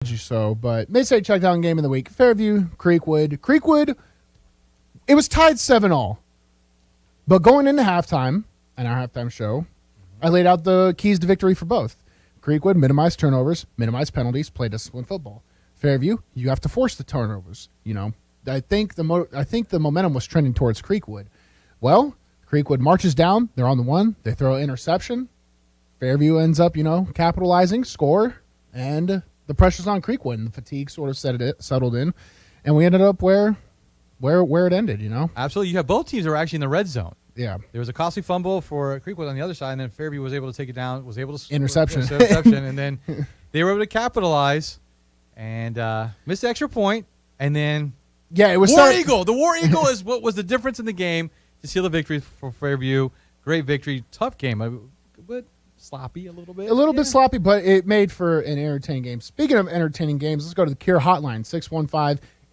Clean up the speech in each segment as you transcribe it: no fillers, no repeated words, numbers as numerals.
you so, but Mid-State Checkdown game of the week. Fairview, Creekwood, it was tied 7-all. But going into halftime, and our halftime show, I laid out the keys to victory for both. Creekwood, minimize turnovers, minimize penalties, play disciplined football. Fairview, you have to force the turnovers. I think the momentum was trending towards Creekwood. Well, Creekwood marches down. They're on the one. They throw an interception. Fairview ends up, capitalizing, score, and the pressure's on Creekwood, and the fatigue sort of settled in, and we ended up where it ended. Absolutely. You have both teams that were actually in the red zone. Yeah. There was a costly fumble for Creekwood on the other side, and then Fairview was able to take it down, was able to interception, and then they were able to capitalize and missed the extra point, and then it was War Eagle. The War Eagle is what was the difference in the game to seal the victory for Fairview. Great victory, tough game, but sloppy a little bit. A little bit sloppy, but it made for an entertaining game. Speaking of entertaining games, let's go to the Cure Hotline,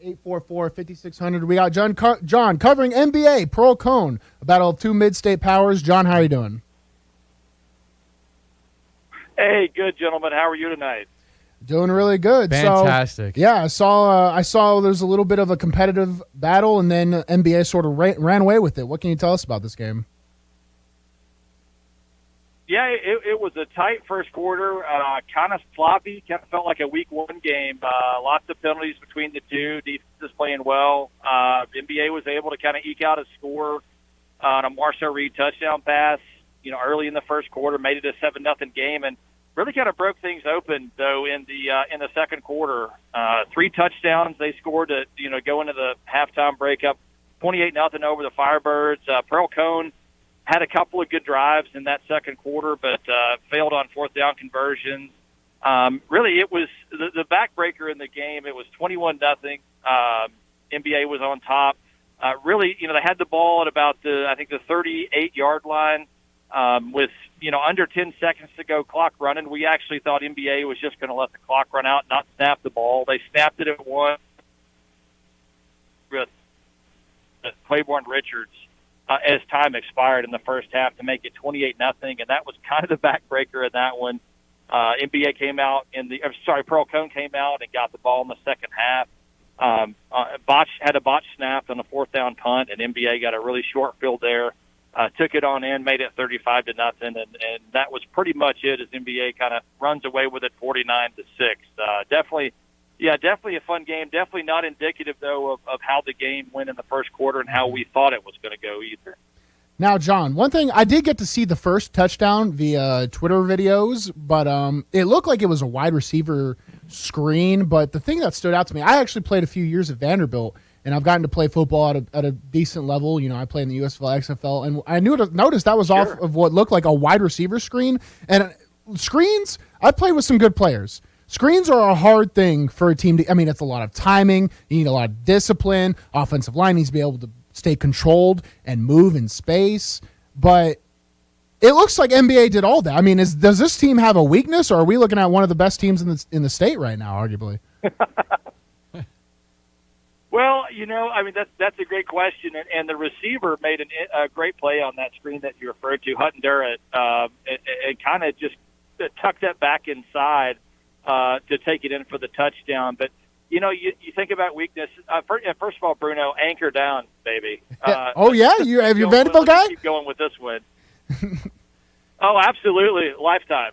615-844-5600. We got John covering NBA, Pearl Cone, a battle of two mid-state powers. John, how are you doing? Hey, good, gentlemen. How are you tonight? Doing really good. Fantastic. So, I saw there's a little bit of a competitive battle, and then NBA sort of ran away with it. What can you tell us about this game? Yeah, it was a tight first quarter, kind of sloppy. Kind of felt like a week one game. Lots of penalties between the two. Defenses playing well. NBA was able to kind of eke out a score on a Marcel Reed touchdown pass, early in the first quarter, made it a 7-0 game, and really kind of broke things open though in the second quarter. 3 touchdowns they scored to go into the halftime break up 28-0 over the Firebirds. Pearl Cone had a couple of good drives in that second quarter, but failed on fourth down conversions. Really, it was the backbreaker in the game. It was 21-0. NBA was on top. Really, they had the ball at about the 38-yard line with under 10 seconds to go, clock running. We actually thought NBA was just going to let the clock run out, not snap the ball. They snapped it at one with Claiborne Richards. As time expired in the first half to make it 28-0, and that was kind of the backbreaker in that one. NBA came out Pearl Cone came out and got the ball in the second half. Had a botch snapped on a fourth down punt, and NBA got a really short field there. Took it on in, made it 35-0, and that was pretty much it as NBA kind of runs away with it 49-6. Definitely a fun game. Definitely not indicative, though, of how the game went in the first quarter and how we thought it was going to go either. Now, John, one thing, I did get to see the first touchdown via Twitter videos, but it looked like it was a wide receiver screen. But the thing that stood out to me, I actually played a few years at Vanderbilt, and I've gotten to play football at a decent level. I play in the USFL, XFL, and I noticed that was off of what looked like a wide receiver screen. And screens, I played with some good players. Screens are a hard thing for a team to – it's a lot of timing. You need a lot of discipline. Offensive line needs to be able to stay controlled and move in space. But it looks like NBA did all that. Does this team have a weakness, or are we looking at one of the best teams in the state right now, arguably? Well, that's a great question, and the receiver made a great play on that screen that you referred to, Hutton Durrett, and kind of just tucked that back inside to take it in for the touchdown. But, you think about weakness. First of all, Bruno, anchor down, baby. Oh, yeah? You have your Vanderbilt guy? Keep going with this one. Oh, absolutely. Lifetime,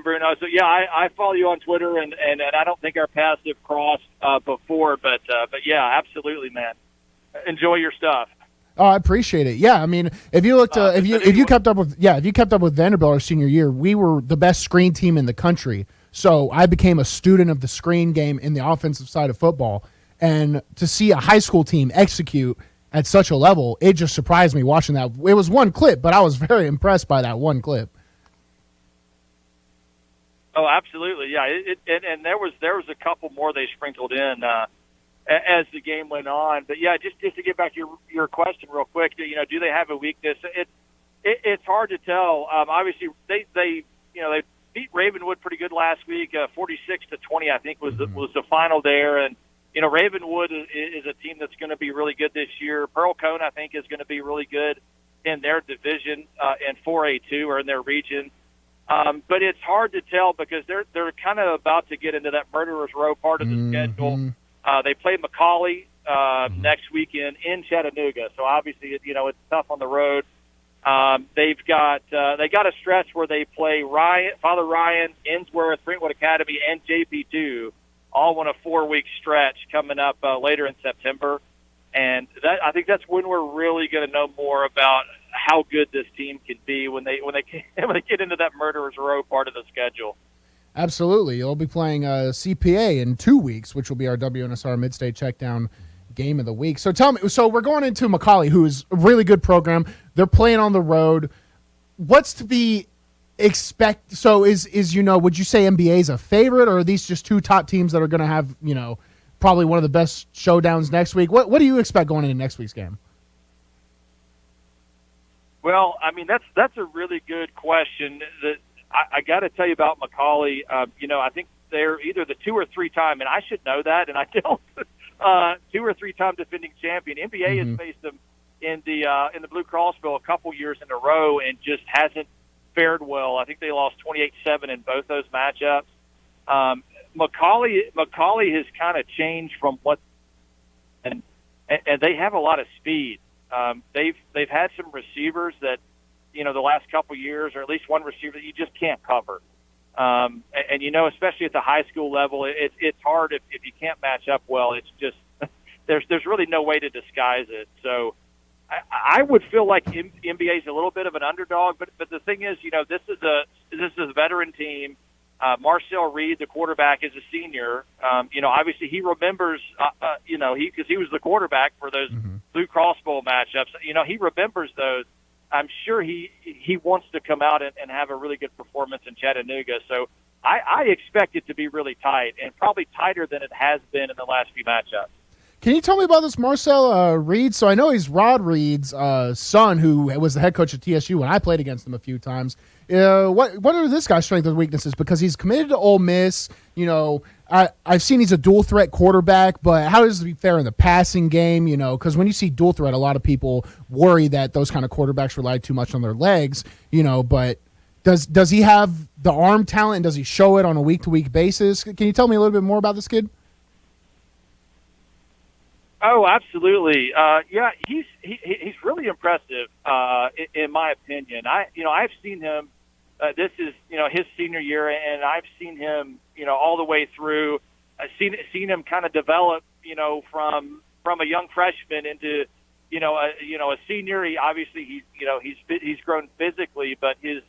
Bruno. So, yeah, I follow you on Twitter, and I don't think our paths have crossed before. But, yeah, absolutely, man. Enjoy your stuff. Oh, I appreciate it. Yeah, if you looked, if you kept up with Vanderbilt our senior year, we were the best screen team in the country. So I became a student of the screen game in the offensive side of football, and to see a high school team execute at such a level, it just surprised me watching that. It was one clip, but I was very impressed by that one clip. Oh, absolutely, yeah. And there was a couple more they sprinkled in as the game went on. But yeah, just to get back to your question real quick, do they have a weakness? It's hard to tell. Obviously, they beat Ravenwood pretty good last week, 46-20, I think was the final there. And Ravenwood is a team that's going to be really good this year. Pearl Cone, I think, is going to be really good in their division in 4A2 or in their region. But it's hard to tell because they're kind of about to get into that murderer's row part of the schedule. They play McCallie next weekend in Chattanooga, so obviously it's tough on the road. They got a stretch where they play Father Ryan, Innsworth, Brentwood Academy, and JP2 all on a 4-week stretch coming up later in September. And I think that's when we're really going to know more about how good this team can be when they get into that murderer's row part of the schedule. Absolutely. You'll be playing CPA in 2 weeks, which will be our WNSR Mid-State Checkdown game of the week. So tell me, so we're going into McCallie, who is a really good program. They're playing on the road. What's to be expect? So would you say NBA is a favorite, or are these just two top teams that are going to have, probably one of the best showdowns next week? What do you expect going into next week's game? Well, I mean, that's a really good question. That I got to tell you about McCallie. I think they're either the 2 or 3 time, and I should know that, and I don't. 2 or 3 time defending champion. NBA has faced them in the Blue Cross Bowl a couple years in a row and just hasn't fared well. I think they lost 28-7 in both those matchups. McCallie has kind of changed from and they have a lot of speed. They've had some receivers that, the last couple years, or at least one receiver that you just can't cover. And especially at the high school level, it's hard if you can't match up well. It's just there's really no way to disguise it. So I would feel like NBA is a little bit of an underdog, but the thing is, this is a veteran team. Marcel Reed, the quarterback, is a senior. Obviously he remembers, because he was the quarterback for those Blue Cross Bowl matchups. He remembers those. I'm sure he wants to come out and have a really good performance in Chattanooga. So I expect it to be really tight, and probably tighter than it has been in the last few matchups. Can you tell me about this Marcel Reed? So I know he's Rod Reed's son, who was the head coach at TSU when I played against him a few times. What are this guy's strengths and weaknesses? Because he's committed to Ole Miss. I've seen he's a dual threat quarterback, but how does he fare in the passing game? Because when you see dual threat, a lot of people worry that those kind of quarterbacks rely too much on their legs. But does he have the arm talent, and does he show it on a week-to-week basis? Can you tell me a little bit more about this kid? Oh, absolutely. He's really impressive in my opinion. I've seen him. This is his senior year, and I've seen him all the way through. I've seen him kind of develop from a young freshman into a senior. He's grown physically, but his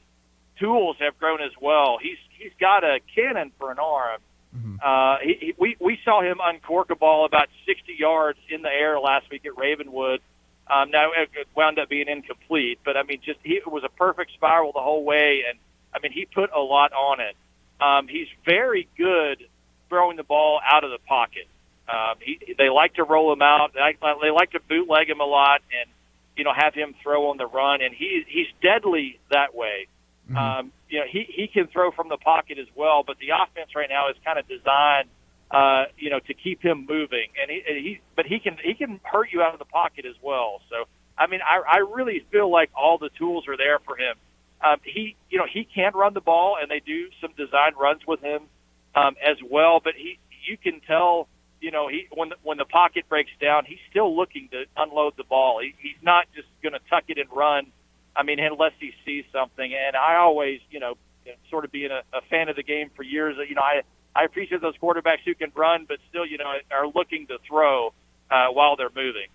tools have grown as well. He's got a cannon for an arm. We saw him uncork a ball about 60 yards in the air last week at Ravenwood. Now it wound up being incomplete, but it was a perfect spiral the whole way, and he put a lot on it. He's very good throwing the ball out of the pocket. They like to roll him out. They like to bootleg him a lot, and have him throw on the run, and he's deadly that way. He can throw from the pocket as well, but the offense right now is kind of designed, to keep him moving, and he can hurt you out of the pocket as well. So, I really feel like all the tools are there for him. He can run the ball, and they do some design runs with him as well. But you can tell, when the pocket breaks down, he's still looking to unload the ball. He's not just going to tuck it and run. Unless he sees something. And I always, sort of being a fan of the game for years, I appreciate those quarterbacks who can run, but still, are looking to throw while they're moving.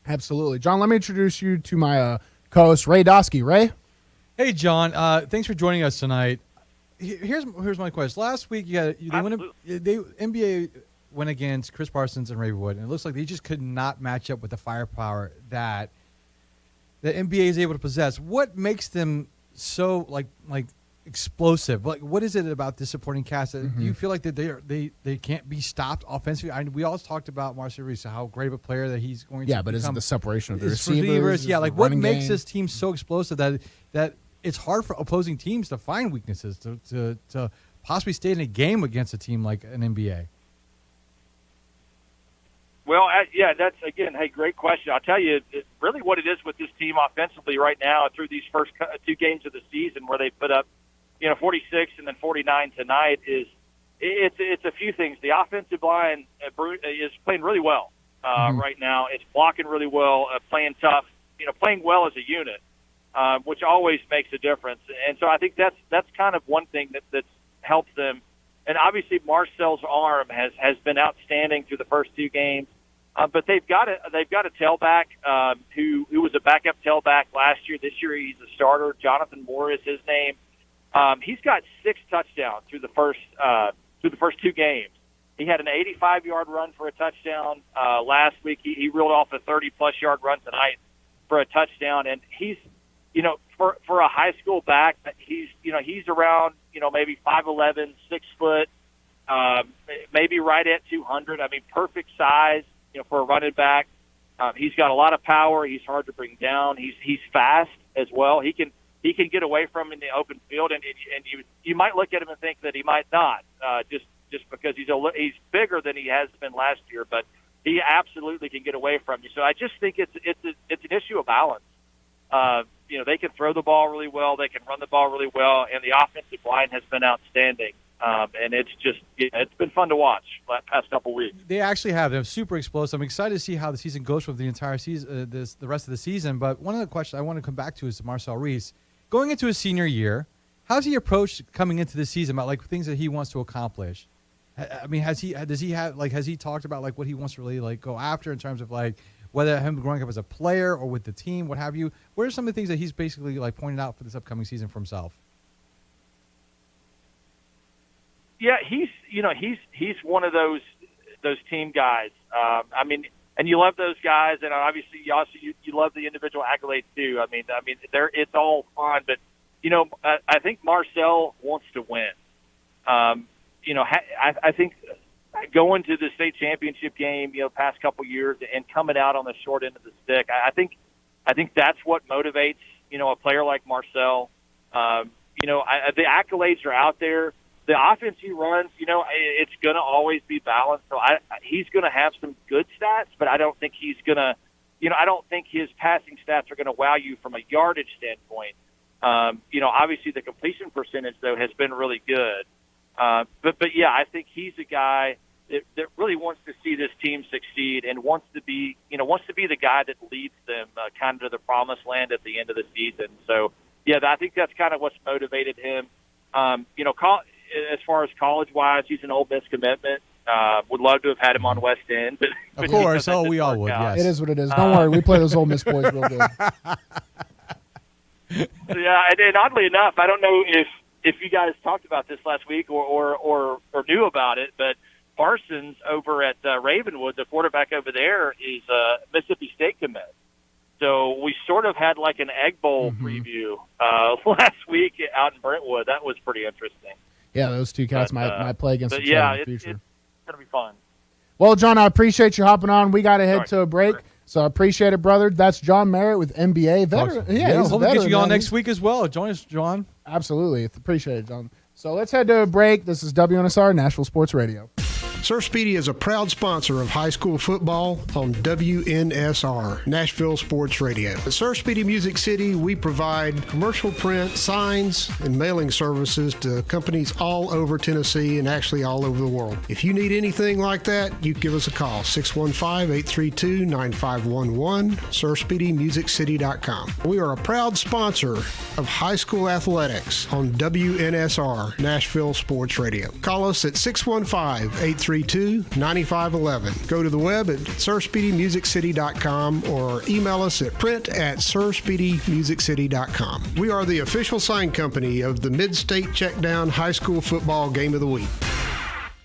Absolutely. John, let me introduce you to my co-host, Ray Dosky. Ray? Hey, John. Thanks for joining us tonight. Here's my question. Last week, NBA went against Chris Parsons and Ravenwood, and it looks like they just could not match up with the firepower that the NBA is able to possess. What makes them so like explosive? What is it about this supporting cast? Do you feel like that they can't be stopped offensively? We always talked about Marcel Reese, how great of a player that he's going to become. But is it the separation of the receivers? Yeah, what makes this team so explosive that it's hard for opposing teams to find weaknesses to possibly stay in a game against a team like an NBA? Well, that's, again, great question. I'll tell you, really what it is with this team offensively right now through these first 2 games of the season where they put up 46 and then 49 tonight it's a few things. The offensive line is playing really well right now. It's blocking really well, playing tough, playing well as a unit, which always makes a difference. And so I think that's kind of one thing that's helped them. And obviously Marcel's arm has been outstanding through the first two games. But they've got a tailback who was a backup tailback last year. This year he's a starter. Jonathan Moore is his name. He's got 6 touchdowns through the first two games. He had an 85-yard run for a touchdown last week. He reeled off a 30-plus yard run tonight for a touchdown. And he's, for a high school back, he's around, maybe 5'11", 6 foot, maybe right at 200. I mean, perfect size, for a running back. He's got a lot of power. He's hard to bring down. He's fast as well. He can get away from in the open field, and you might look at him and think that he might not, just because he's bigger than he has been last year, but he absolutely can get away from you. So I just think it's an issue of balance. They can throw the ball really well, they can run the ball really well, and the offensive line has been outstanding. And it's been fun to watch the past couple weeks. They actually have. They're super explosive. I'm excited to see how the season goes for the entire season, the rest of the season. But one of the questions I want to come back to is Marcel Reese. Going into his senior year, how's he approached coming into the season about things that he wants to accomplish? I mean, has he talked about what he wants to really go after in terms of whether him growing up as a player or with the team, what have you? What are some of the things that he's basically pointed out for this upcoming season for himself? Yeah, he's one of those team guys. I mean, and you love those guys, and obviously you love the individual accolades too. I mean, it's all fun, but I think Marcel wants to win. I think going to the state championship game, past couple years, and coming out on the short end of the stick, I think that's what motivates a player like Marcel. The accolades are out there. The offense he runs, it's going to always be balanced. So he's going to have some good stats, but I don't think he's going to, I don't think his passing stats are going to wow you from a yardage standpoint. Obviously the completion percentage though has been really good. But yeah, I think he's a guy that really wants to see this team succeed and wants to be the guy that leads them kind of to the promised land at the end of the season. So yeah, I think that's kind of what's motivated him. As far as college-wise, he's an Ole Miss commitment. Would love to have had him on West End. But of course, we all would, yes. It is what it is. Don't worry, we play those Ole Miss boys real good. Yeah, and oddly enough, I don't know if you guys talked about this last week or knew about it, but Parsons over at Ravenwood, the quarterback over there, is a Mississippi State commit. So we sort of had an Egg Bowl preview last week out in Brentwood. That was pretty interesting. Yeah, those two cats might play against each other in the future. It's going to be fun. Well, John, I appreciate you hopping on. We got to head to a break, so I appreciate it, brother. That's John Merritt with NBA veteran. Yeah, he's a veteran. Get you on next week as well. Join us, John. Absolutely. Appreciate it, John. So let's head to a break. This is WNSR, Nashville Sports Radio. Sir Speedy is a proud sponsor of high school football on WNSR, Nashville Sports Radio. At Sir Speedy Music City, we provide commercial print, signs, and mailing services to companies all over Tennessee and actually all over the world. If you need anything like that, you give us a call, 615-832-9511, SirSpeedyMusicCity.com. We are a proud sponsor of high school athletics on WNSR, Nashville Sports Radio. Call us at 615-832-9511. Go to the web at SirSpeedyMusicCity.com or email us at print@SirSpeedyMusicCity.com. We are the official sign company of the Mid-State Checkdown High School Football Game of the Week.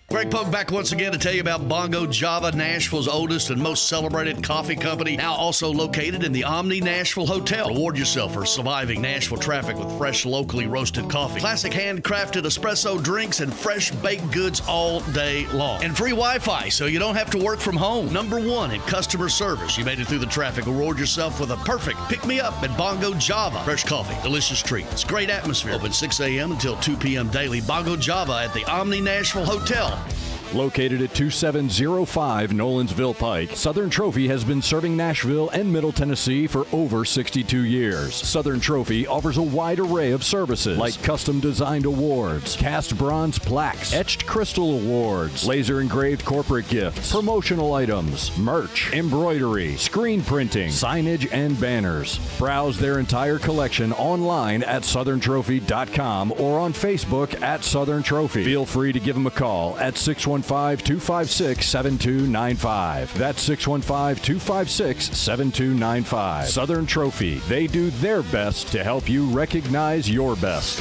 Greg Pogue back once again to tell you about Bongo Java, Nashville's oldest and most celebrated coffee company, now also located in the Omni Nashville Hotel. Reward yourself for surviving Nashville traffic with fresh, locally roasted coffee, classic handcrafted espresso drinks, and fresh baked goods all day long. And free Wi-Fi, so you don't have to work from home. Number one in customer service. You made it through the traffic. Reward yourself with a perfect pick-me-up at Bongo Java. Fresh coffee, delicious treats, great atmosphere. Open 6 a.m. until 2 p.m. daily. Bongo Java at the Omni Nashville Hotel. Located at 2705 Nolensville Pike, Southern Trophy has been serving Nashville and Middle Tennessee for over 62 years. Southern Trophy offers a wide array of services like custom designed awards, cast bronze plaques, etched crystal awards, laser engraved corporate gifts, promotional items, merch, embroidery, screen printing, signage, and banners. Browse their entire collection online at southerntrophy.com or on Facebook at Southern Trophy. Feel free to give them a call at 615-256-7295. That's 615-256-7295. Southern Trophy. They do their best to help you recognize your best.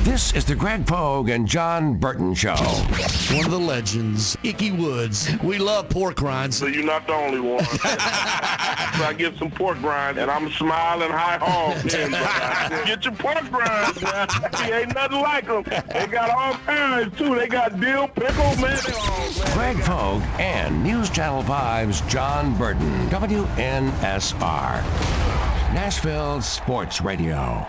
This is the Greg Pogue and John Burton Show. One of the legends, Icky Woods. We love pork rinds. So you're not the only one. So I get some pork rinds, and I'm smiling high hog. Get your pork rinds, man. Ain't nothing like them. They got all kinds, too. They got dill, pickle, man. Greg Pogue and News Channel 5's John Burton. WNSR. Nashville Sports Radio.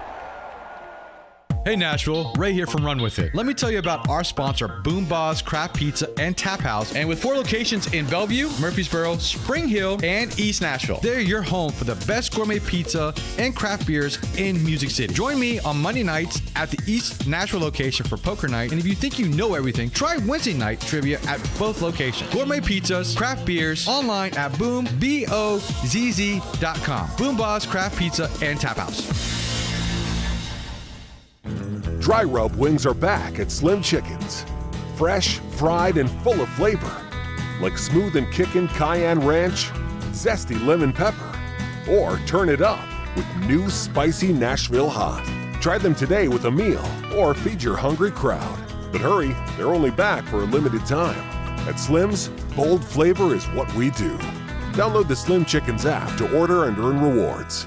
Hey Nashville, Ray here from Run With It. Let me tell you about our sponsor, Boom Boss Craft Pizza and Tap House. And with 4 locations in Bellevue, Murfreesboro, Spring Hill, and East Nashville, they're your home for the best gourmet pizza and craft beers in Music City. Join me on Monday nights at the East Nashville location for poker night. And if you think you know everything, try Wednesday night trivia at both locations. Gourmet pizzas, craft beers, online at boombozz.com. Boom Boss Craft Pizza and Tap House. Dry rub wings are back at Slim Chickens. Fresh, fried, and full of flavor. Like smooth and kickin' cayenne ranch, zesty lemon pepper, or turn it up with new spicy Nashville hot. Try them today with a meal or feed your hungry crowd. But hurry, they're only back for a limited time. At Slim's, bold flavor is what we do. Download the Slim Chickens app to order and earn rewards.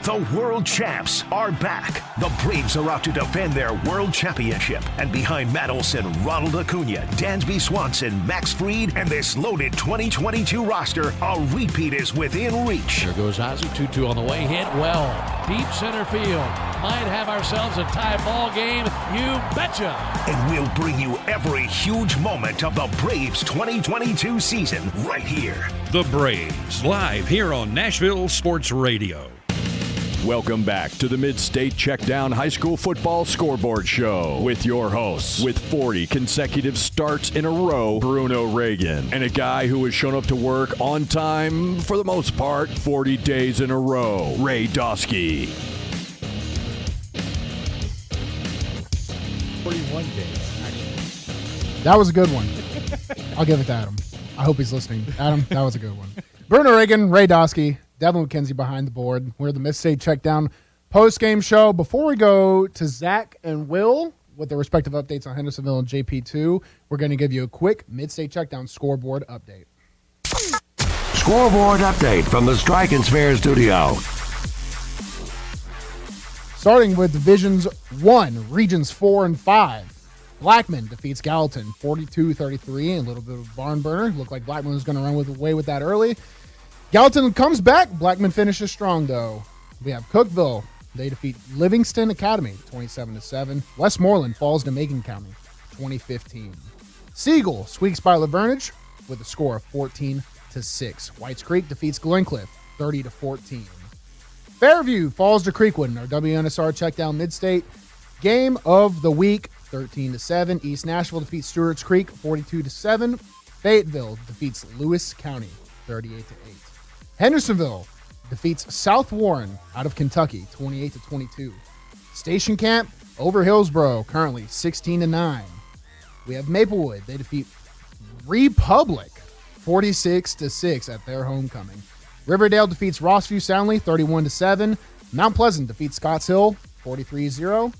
The world champs are back. The Braves are out to defend their world championship. And behind Matt Olson, Ronald Acuna, Dansby Swanson, Max Fried, and this loaded 2022 roster, a repeat is within reach. There goes Ozzie, 2-2 on the way, hit well. Deep center field. Might have ourselves a tie ball game. You betcha. And we'll bring you every huge moment of the Braves 2022 season right here. The Braves, live here on Nashville Sports Radio. Welcome back to the Mid-State Checkdown High School Football Scoreboard Show with your hosts, with 40 consecutive starts in a row, Bruno Reagan, and a guy who has shown up to work on time for the most part 40 days in a row, Ray Dosky. 41 days, actually. That was a good one. I'll give it to Adam. I hope he's listening. Adam, that was a good one. Bruno Reagan, Ray Dosky, Devin McKenzie behind the board. We're the Mid-State Checkdown post-game show. Before we go to Zach and Will with their respective updates on Hendersonville and JP2, we're going to give you a quick Mid-State Checkdown scoreboard update. Scoreboard update from the Strike and Spare studio. Starting with Divisions 1, Regions 4 and 5. Blackman defeats Gallatin 42-33, a little bit of barn burner. Looked like Blackman was going to run away with that early. Gallatin comes back. Blackman finishes strong, though. We have Cookeville. They defeat Livingston Academy 27-7. Westmoreland falls to Macon County 2015. Siegel squeaks by Lavernage with a score of 14-6. Whites Creek defeats Glencliff 30-14. Fairview falls to Creekwood in our WNSR Checkdown Mid-State Game of the Week 13-7. East Nashville defeats Stewart's Creek 42-7. Fayetteville defeats Lewis County 38-8. Hendersonville defeats South Warren out of Kentucky 28-22. Station Camp over Hillsboro currently 16-9. We have Maplewood. They defeat Republic 46-6 at their homecoming. Riverdale defeats Rossview soundly 31-7. Mount Pleasant defeats Scotts Hill 43-0.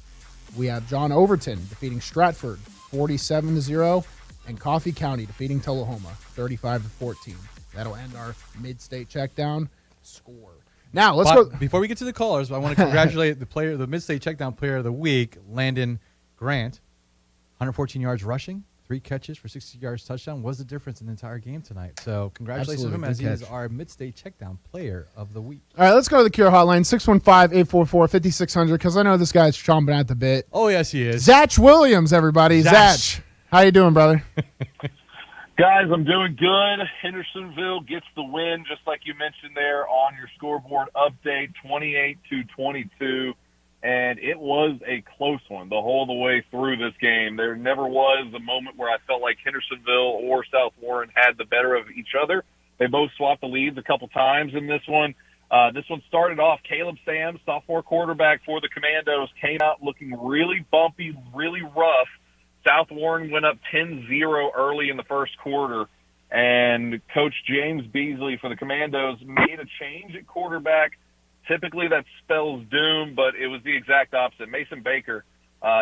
We have John Overton defeating Stratford 47-0. And Coffee County defeating Tullahoma 35-14. That'll end our Mid-State Checkdown score. Now, let's go. Before we get to the callers, I want to congratulate the Mid-State Checkdown Player of the Week, Landon Grant. 114 yards rushing, 3 catches for 60 yards touchdown was the difference in the entire game tonight. So congratulations to him Absolutely, as good he is catch. our Mid-State Checkdown Player of the Week. All right, let's go to the Cure Hotline, 615-844-5600, because I know this guy's chomping at the bit. Oh, yes, he is. Zach Williams, everybody. Zach. Zach, how you doing, brother? Guys, I'm doing good. Hendersonville gets the win, just like you mentioned there on your scoreboard update, 28-22. And it was a close one the whole the way through this game. There never was a moment where I felt like Hendersonville or South Warren had the better of each other. They both swapped the leads a couple times in this one. This one started off, Caleb Sams, sophomore quarterback for the Commandos, came out looking really bumpy, really rough. South Warren went up 10-0 early in the first quarter, and Coach James Beasley for the Commandos made a change at quarterback. Typically that spells doom, but it was the exact opposite. Mason Baker,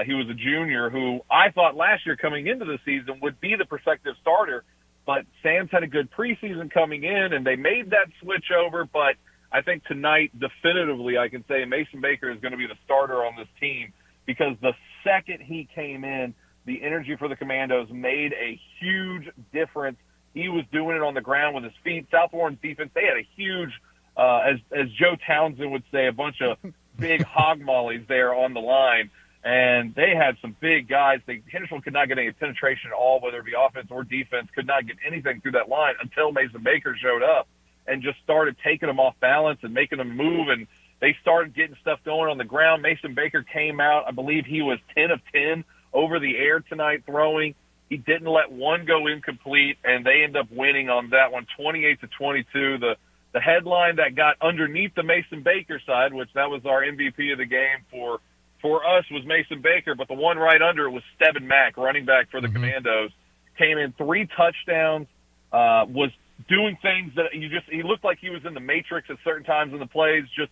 he was a junior who I thought last year coming into the season would be the prospective starter, but Sam's had a good preseason coming in, and they made that switch over. But I think tonight, definitively, I can say Mason Baker is going to be the starter on this team, because the second he came in, the energy for the Commandos made a huge difference. He was doing it on the ground with his feet. South Warren's defense, they had a huge, as Joe Townsend would say, a bunch of big hog mollies there on the line. And they had some big guys. Henderson could not get any penetration at all, whether it be offense or defense, could not get anything through that line until Mason Baker showed up and just started taking them off balance and making them move. And they started getting stuff going on the ground. Mason Baker came out. I believe he was 10 of 10 over the air tonight throwing. He didn't let one go incomplete, and they end up winning on that one, 28-22. The headline that got underneath the Mason Baker side, which that was our MVP of the game for us, was Mason Baker, but the one right under it was Steven Mack, running back for the Commandos. Came in 3 touchdowns, was doing things that he looked like he was in the Matrix at certain times in the plays. Just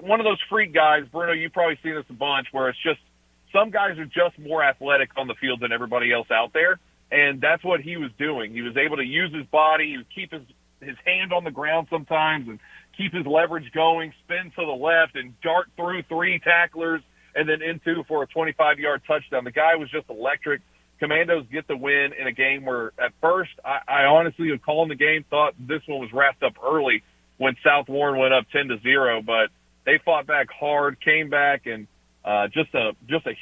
one of those freak guys, Bruno, you've probably seen this a bunch, where it's just some guys are just more athletic on the field than everybody else out there, and that's what he was doing. He was able to use his body, he would keep his hand on the ground sometimes and keep his leverage going, spin to the left and dart through 3 tacklers and then into for a 25-yard touchdown. The guy was just electric. Commandos get the win in a game where at first I honestly, calling the game, thought this one was wrapped up early when South Warren went up 10-0, but they fought back hard, came back, and just a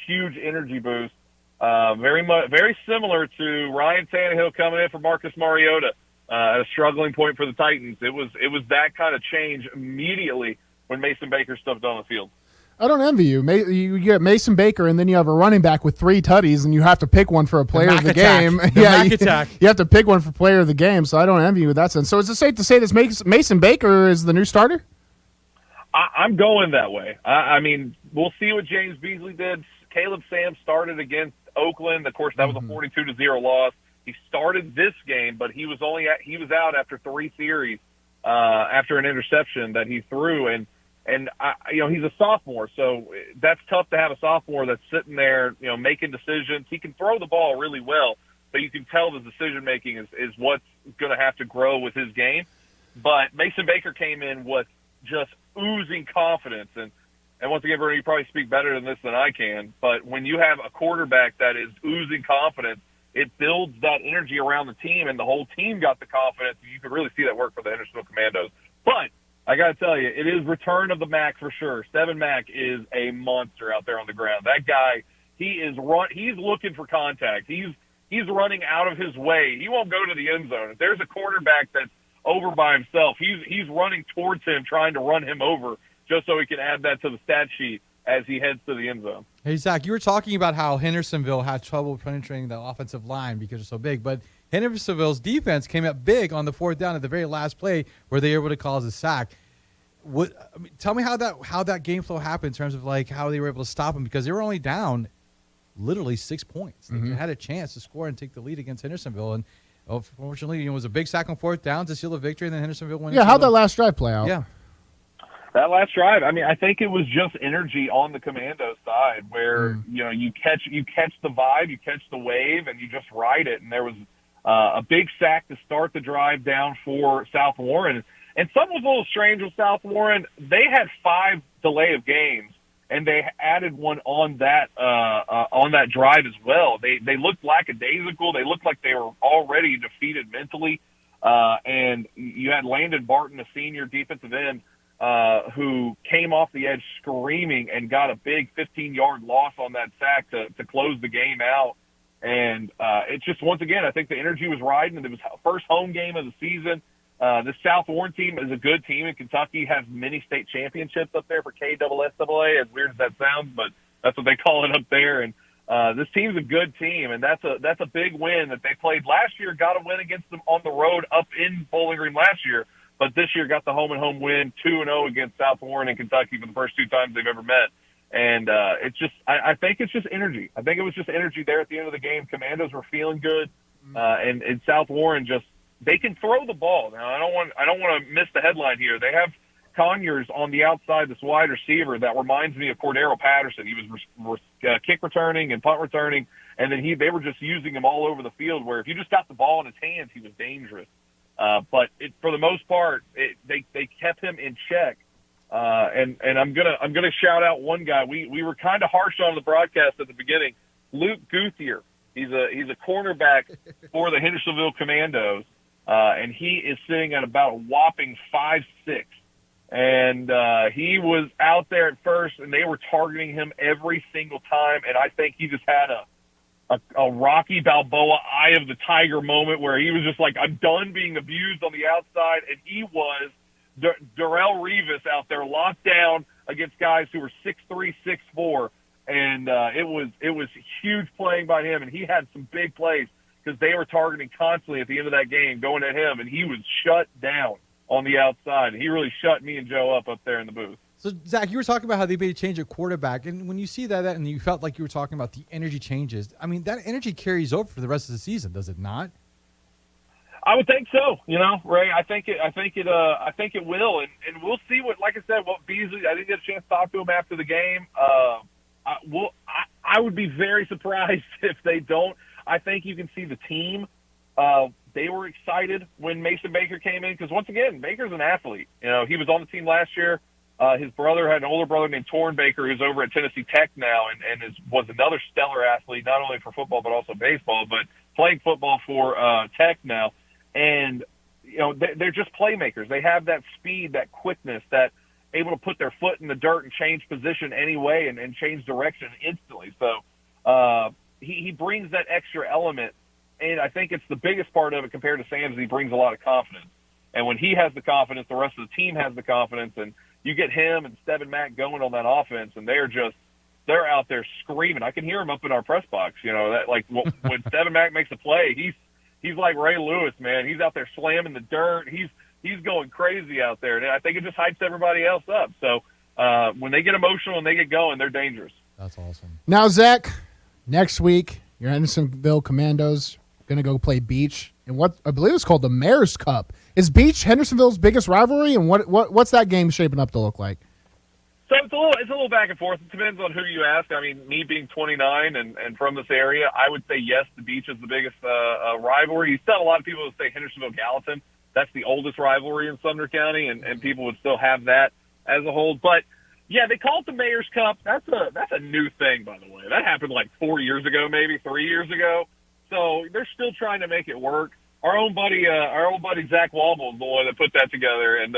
huge energy boost. Very similar to Ryan Tannehill coming in for Marcus Mariota at a struggling point for the Titans. It was that kind of change immediately when Mason Baker stepped on the field. I don't envy you. You get Mason Baker, and then you have a running back with 3 tutties, and you have to pick one for a player of the game. You have to pick one for player of the game, so I don't envy you with that sense. So is it safe to say this Mason Baker is the new starter? I'm going that way. I mean, we'll see what James Beasley did. Caleb Sam started against Oakland. Of course, that was a 42-0 loss. He started this game, but he was out after 3 series after an interception that he threw, and he's a sophomore, so that's tough to have a sophomore that's sitting there, making decisions. He can throw the ball really well, but you can tell the decision making is what's going to have to grow with his game. But Mason Baker came in with just oozing confidence, and once again, Bernie, you probably speak better than this than I can, but when you have a quarterback that is oozing confidence, it builds that energy around the team, and the whole team got the confidence. You could really see that work for the Hendersonville Commandos. But I got to tell you, it is return of the Mack for sure. Steven Mack is a monster out there on the ground. That guy, he's looking for contact. He's running out of his way. He won't go to the end zone. If there's a quarterback that's over by himself, he's running towards him, trying to run him over just so he can add that to the stat sheet as he heads to the end zone. Hey, Zach, you were talking about how Hendersonville had trouble penetrating the offensive line because they're so big, but Hendersonville's defense came up big on the 4th down at the very last play where they were able to cause a sack. Tell me how that game flow happened in terms of like how they were able to stop them, because they were only down literally 6 points. They had a chance to score and take the lead against Hendersonville, and unfortunately, it was a big sack on 4th down to seal the victory, and then Hendersonville won. Yeah, how'd that last drive play out? Yeah. That last drive, I mean, I think it was just energy on the Commando side where, you catch the vibe, you catch the wave, and you just ride it. And there was a big sack to start the drive down for South Warren. And something was a little strange with South Warren. They had 5 delay of games, and they added one on that drive as well. They looked lackadaisical. They looked like they were already defeated mentally. And you had Landon Barton, a senior defensive end, who came off the edge screaming and got a big 15-yard loss on that sack to close the game out. And it's just, once again, I think the energy was riding. It was the first home game of the season. This South Warren team is a good team in Kentucky, has many state championships up there for KSSAA, as weird as that sounds, but that's what they call it up there. And this team's a good team, and that's a big win that they played last year, got a win against them on the road up in Bowling Green last year, but this year got the home-and-home win, 2-0 against South Warren in Kentucky for the first two times they've ever met. And it's just, I think it's just energy. I think it was just energy there at the end of the game. Commandos were feeling good, and South Warren just, they can throw the ball. Now, I don't want to miss the headline here. They have Conyers on the outside, this wide receiver that reminds me of Cordero Patterson. He was kick returning and punt returning, and then they were just using him all over the field, where if you just got the ball in his hands, he was dangerous. But for the most part, they kept him in check. And I'm gonna shout out one guy. We were kind of harsh on the broadcast at the beginning. Luke Guthier. He's a cornerback for the Hendersonville Commandos, and he is sitting at about a whopping 5'6". And he was out there at first, and they were targeting him every single time. And I think he just had a Rocky Balboa eye of the tiger moment where he was just like, I'm done being abused on the outside, and he was Darrell Revis out there locked down against guys who were 6'3", 6'4", and it was huge playing by him, and he had some big plays because they were targeting constantly at the end of that game, going at him, and he was shut down on the outside. And he really shut me and Joe up there in the booth. So, Zach, you were talking about how they made a change at quarterback, and when you see that and you felt like you were talking about the energy changes, I mean, that energy carries over for the rest of the season, does it not? I would think so, Ray. I think it will, and we'll see what. Like I said, what Beasley. I didn't get a chance to talk to him after the game. I would be very surprised if they don't. I think you can see the team. They were excited when Mason Baker came in because, once again, Baker's an athlete. He was on the team last year. His brother had an older brother named Torrin Baker, who's over at Tennessee Tech now, and was another stellar athlete, not only for football but also baseball, but playing football for Tech now. And, they're just playmakers. They have that speed, that quickness, that able to put their foot in the dirt and change position anyway and change direction instantly. So he brings that extra element, and I think it's the biggest part of it compared to Sams. He brings a lot of confidence. And when he has the confidence, the rest of the team has the confidence, and you get him and Steven Mack going on that offense, and they're out there screaming. I can hear him up in our press box, that like when Steven Mack makes a play, he's like Ray Lewis, man. He's out there slamming the dirt. He's going crazy out there, and I think it just hypes everybody else up. So when they get emotional and they get going, they're dangerous. That's awesome. Now, Zach, next week your Hendersonville Commandos going to go play Beach in what I believe is called the Mayor's Cup. Is Beach Hendersonville's biggest rivalry, and what's that game shaping up to look like? So it's a little back and forth. It depends on who you ask. I mean, me being 29 and from this area, I would say yes, the Beach is the biggest rivalry. You still have a lot of people that say Hendersonville-Gallatin. That's the oldest rivalry in Sumner County, and people would still have that as a whole. But yeah, they call it the Mayor's Cup. That's a new thing, by the way. That happened like 4 years ago, maybe 3 years ago. So they're still trying to make it work. Our old buddy Zach Wobble is the one that put that together, and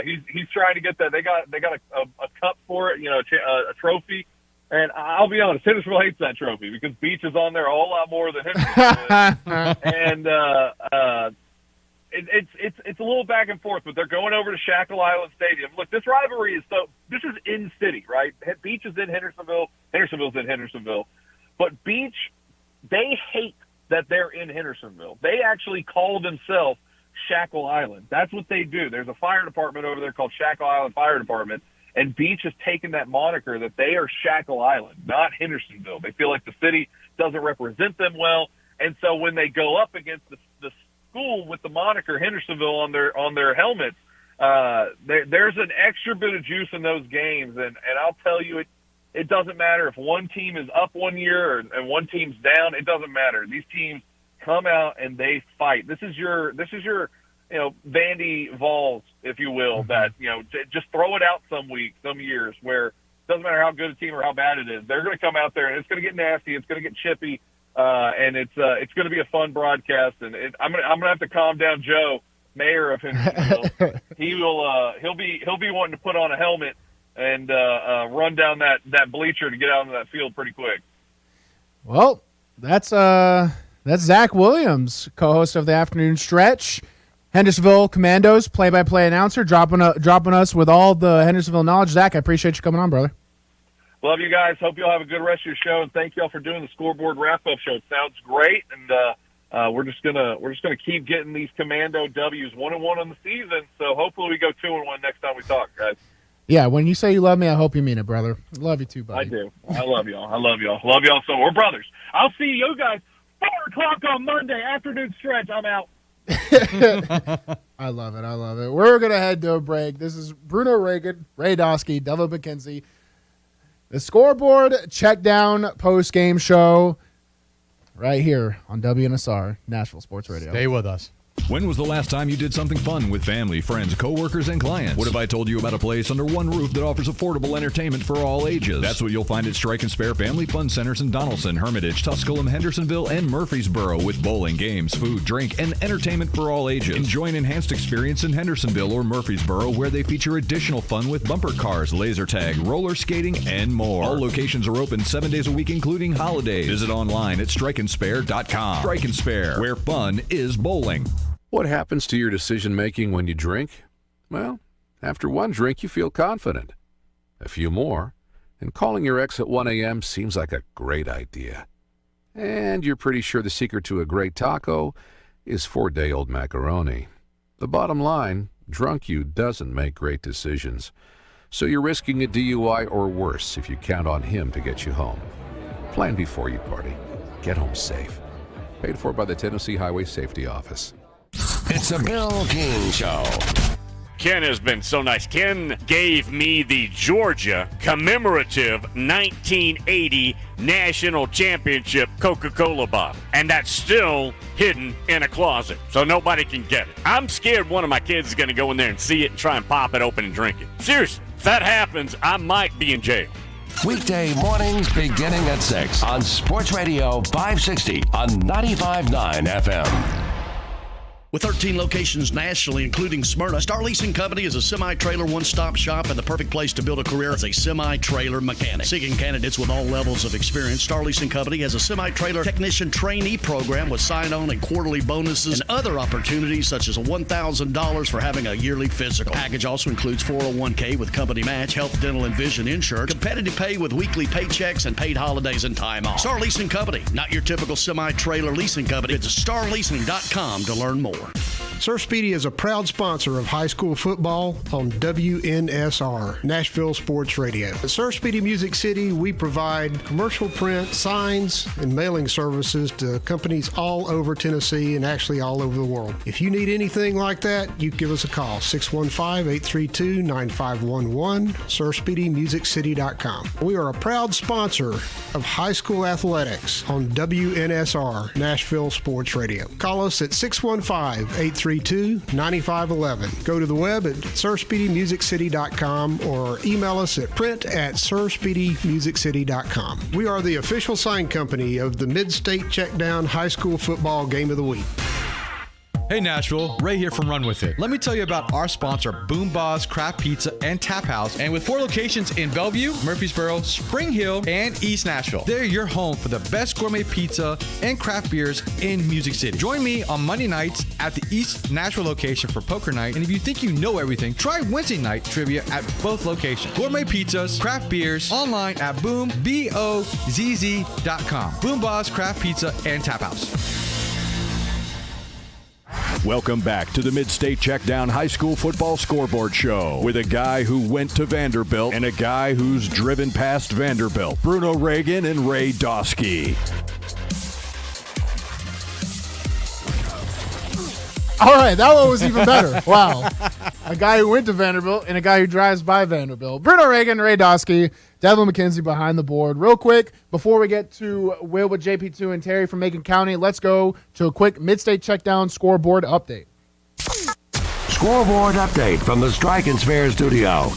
he's trying to get that. They got a cup for it, a trophy. And I'll be honest, Hendersonville hates that trophy because Beach is on there a whole lot more than Hendersonville is. And it's a little back and forth, but they're going over to Shackle Island Stadium. Look, this rivalry this is in city, right? Beach is in Hendersonville. Hendersonville's in Hendersonville. But Beach, they hate that they're in Hendersonville. They actually call themselves Shackle Island. That's what they do. There's a fire department over there called Shackle Island Fire Department, and Beach has taken that moniker that they are Shackle Island, not Hendersonville. They feel like the city doesn't represent them well, and so when they go up against the school with the moniker Hendersonville on their helmets, there's an extra bit of juice in those games, and I'll tell you, it doesn't matter if one team is up 1 year and one team's down. It doesn't matter. These teams come out and they fight. This is your Vandy Vols, if you will, that just throw it out some weeks, some years where Doesn't matter how good a team or how bad it is. They're going to come out there, and it's going to get nasty. It's going to get chippy, and it's going to be a fun broadcast. And I'm going to have to calm down Joe, mayor of Hendersonville. He'll be wanting to put on a helmet and run down that bleacher to get out into that field pretty quick. Well, that's Zach Williams, co-host of the Afternoon Stretch. Hendersonville Commandos, play-by-play announcer, dropping us with all the Hendersonville knowledge. Zach, I appreciate you coming on, brother. Love you guys. Hope you all have a good rest of your show, and thank you all for doing the scoreboard wrap-up show. It sounds great, and we're just gonna keep getting these Commando W's 1-1 on the season. So hopefully we go 2-1 next time we talk, guys. Yeah, when you say you love me, I hope you mean it, brother. Love you too, buddy. I do. I love y'all. Love y'all. So we're brothers. I'll see you guys 4:00 on Monday afternoon stretch. I'm out. I love it. We're going to head to a break. This is Bruno Reagan, Ray Dosky, Devin McKenzie. The Scoreboard Checkdown post-game show right here on WNSR, Nashville Sports Radio. Stay with us. When was the last time you did something fun with family, friends, coworkers, and clients? What if I told you about a place under one roof that offers affordable entertainment for all ages? That's what you'll find at Strike and Spare Family Fun Centers in Donaldson, Hermitage, Tusculum, Hendersonville, and Murfreesboro with bowling, games, food, drink, and entertainment for all ages. Enjoy an enhanced experience in Hendersonville or Murfreesboro where they feature additional fun with bumper cars, laser tag, roller skating, and more. All locations are open 7 days a week, including holidays. Visit online at strikeandspare.com. Strike and Spare, where fun is bowling. What happens to your decision-making when you drink? Well, after one drink, you feel confident. A few more, and calling your ex at 1 a.m. seems like a great idea. And you're pretty sure the secret to a great taco is 4-day-old macaroni. The bottom line, drunk you doesn't make great decisions. So you're risking a DUI or worse if you count on him to get you home. Plan before you party. Get home safe. Paid for by the Tennessee Highway Safety Office. It's a Bill King Show. Ken has been so nice. Ken gave me the Georgia commemorative 1980 National Championship Coca-Cola bottle. And that's still hidden in a closet, so nobody can get it. I'm scared one of my kids is going to go in there and see it and try and pop it open and drink it. Seriously, if that happens, I might be in jail. Weekday mornings beginning at 6 on Sports Radio 560 on 95.9 FM. With 13 locations nationally, including Smyrna, Star Leasing Company is a semi-trailer one-stop shop and the perfect place to build a career as a semi-trailer mechanic. Seeking candidates with all levels of experience, Star Leasing Company has a semi-trailer technician trainee program with sign-on and quarterly bonuses and other opportunities such as $1,000 for having a yearly physical. Package also includes 401k with company match, health, dental, and vision insurance, competitive pay with weekly paychecks, and paid holidays and time off. Star Leasing Company, not your typical semi-trailer leasing company. It's starleasing.com to learn more. Sir Speedy is a proud sponsor of high school football on WNSR, Nashville Sports Radio. At Sir Speedy Music City, we provide commercial print, signs, and mailing services to companies all over Tennessee and actually all over the world. If you need anything like that, you give us a call, 615-832-9511, SirSpeedyMusicCity.com. We are a proud sponsor of high school athletics on WNSR, Nashville Sports Radio. Call us at 615-832-9511. Go to the web at SirSpeedyMusicCity.com or email us at print@SirSpeedyMusicCity.com. We are the official sign company of the Mid-State Checkdown High School Football Game of the Week. Hey Nashville, Ray here from Run With It. Let me tell you about our sponsor, Boom Boss Craft Pizza and Tap House. And with 4 locations in Bellevue, Murfreesboro, Spring Hill, and East Nashville, they're your home for the best gourmet pizza and craft beers in Music City. Join me on Monday nights at the East Nashville location for poker night. And if you think you know everything, try Wednesday night trivia at both locations. Gourmet pizzas, craft beers, online at BoomBozz.com. Boom Boss Craft Pizza and Tap House. Welcome back to the Mid-State Checkdown High School Football Scoreboard Show with a guy who went to Vanderbilt and a guy who's driven past Vanderbilt, Bruno Reagan and Ray Dosky. All right, that one was even better. Wow. A guy who went to Vanderbilt and a guy who drives by Vanderbilt. Bruno Reagan, Ray Dosky, Devin McKenzie behind the board. Real quick, before we get to Will with JP2 and Terry from Macon County, let's go to a quick Mid-State Checkdown scoreboard update. Scoreboard update from the Strike and Spare studio.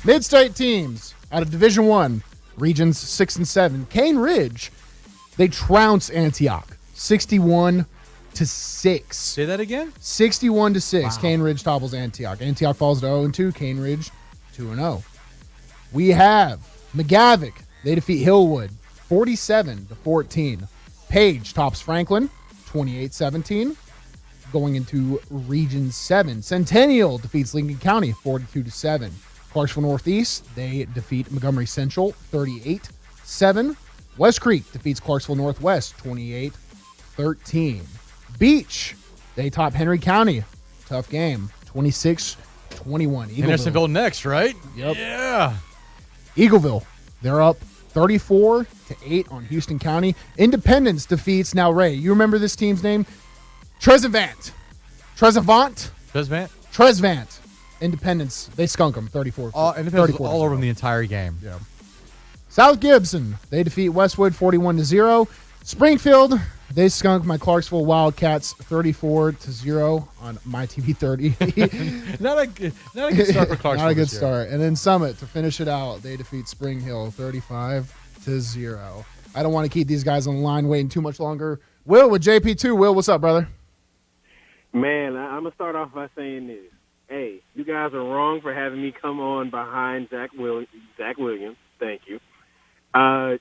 Mid-state teams out of Division I, regions 6 and 7. Cane Ridge, they trounce Antioch 61-6. Say that again? 61-6. Wow. Cane Ridge topples Antioch. Antioch falls to 0-2. Cane Ridge 2-0. We have McGavick. They defeat Hillwood 47-14. Page tops Franklin 28-17. Going into Region 7. Centennial defeats Lincoln County 42-7. Clarksville Northeast, they defeat Montgomery Central 38-7. West Creek defeats Clarksville Northwest 28-13. Beach, they top Henry County. Tough game. 26-21. Hendersonville next, right? Yep. Yeah. Eagleville, they're up 34-8 on Houston County. Independence defeats, now Ray, you remember this team's name? Trezevant. Independence, they skunk them 34. Independence all over them the entire game. Yeah. South Gibson, they defeat Westwood 41-0. Springfield, they skunk my Clarksville Wildcats 34-0 on my TV 30. Not a good start for Clarksville. Not a good start. And then Summit to finish it out, they defeat Spring Hill 35-0. I don't want to keep these guys on the line waiting too much longer. Will with JP2. Will, what's up, brother? Man, I'm going to start off by saying this. Hey, you guys are wrong for having me come on behind Zach Williams. Thank you. 2,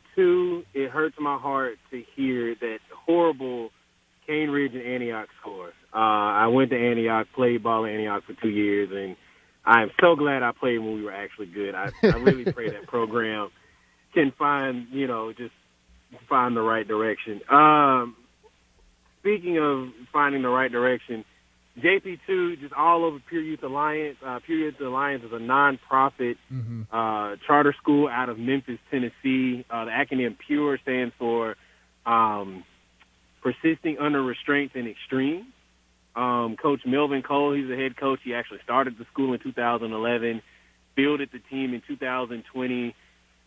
it hurts my heart to hear that horrible Cane Ridge and Antioch scores. I went to Antioch, played ball in Antioch for 2 years, and I'm so glad I played when we were actually good. I really pray that program can find, just find the right direction. Speaking of finding the right direction, JP2, just all over Pure Youth Alliance. Pure Youth Alliance is a nonprofit charter school out of Memphis, Tennessee. The acronym PURE stands for Persisting Under Restraints and Extreme. Coach Melvin Cole, he's the head coach. He actually started the school in 2011, fielded the team in 2020.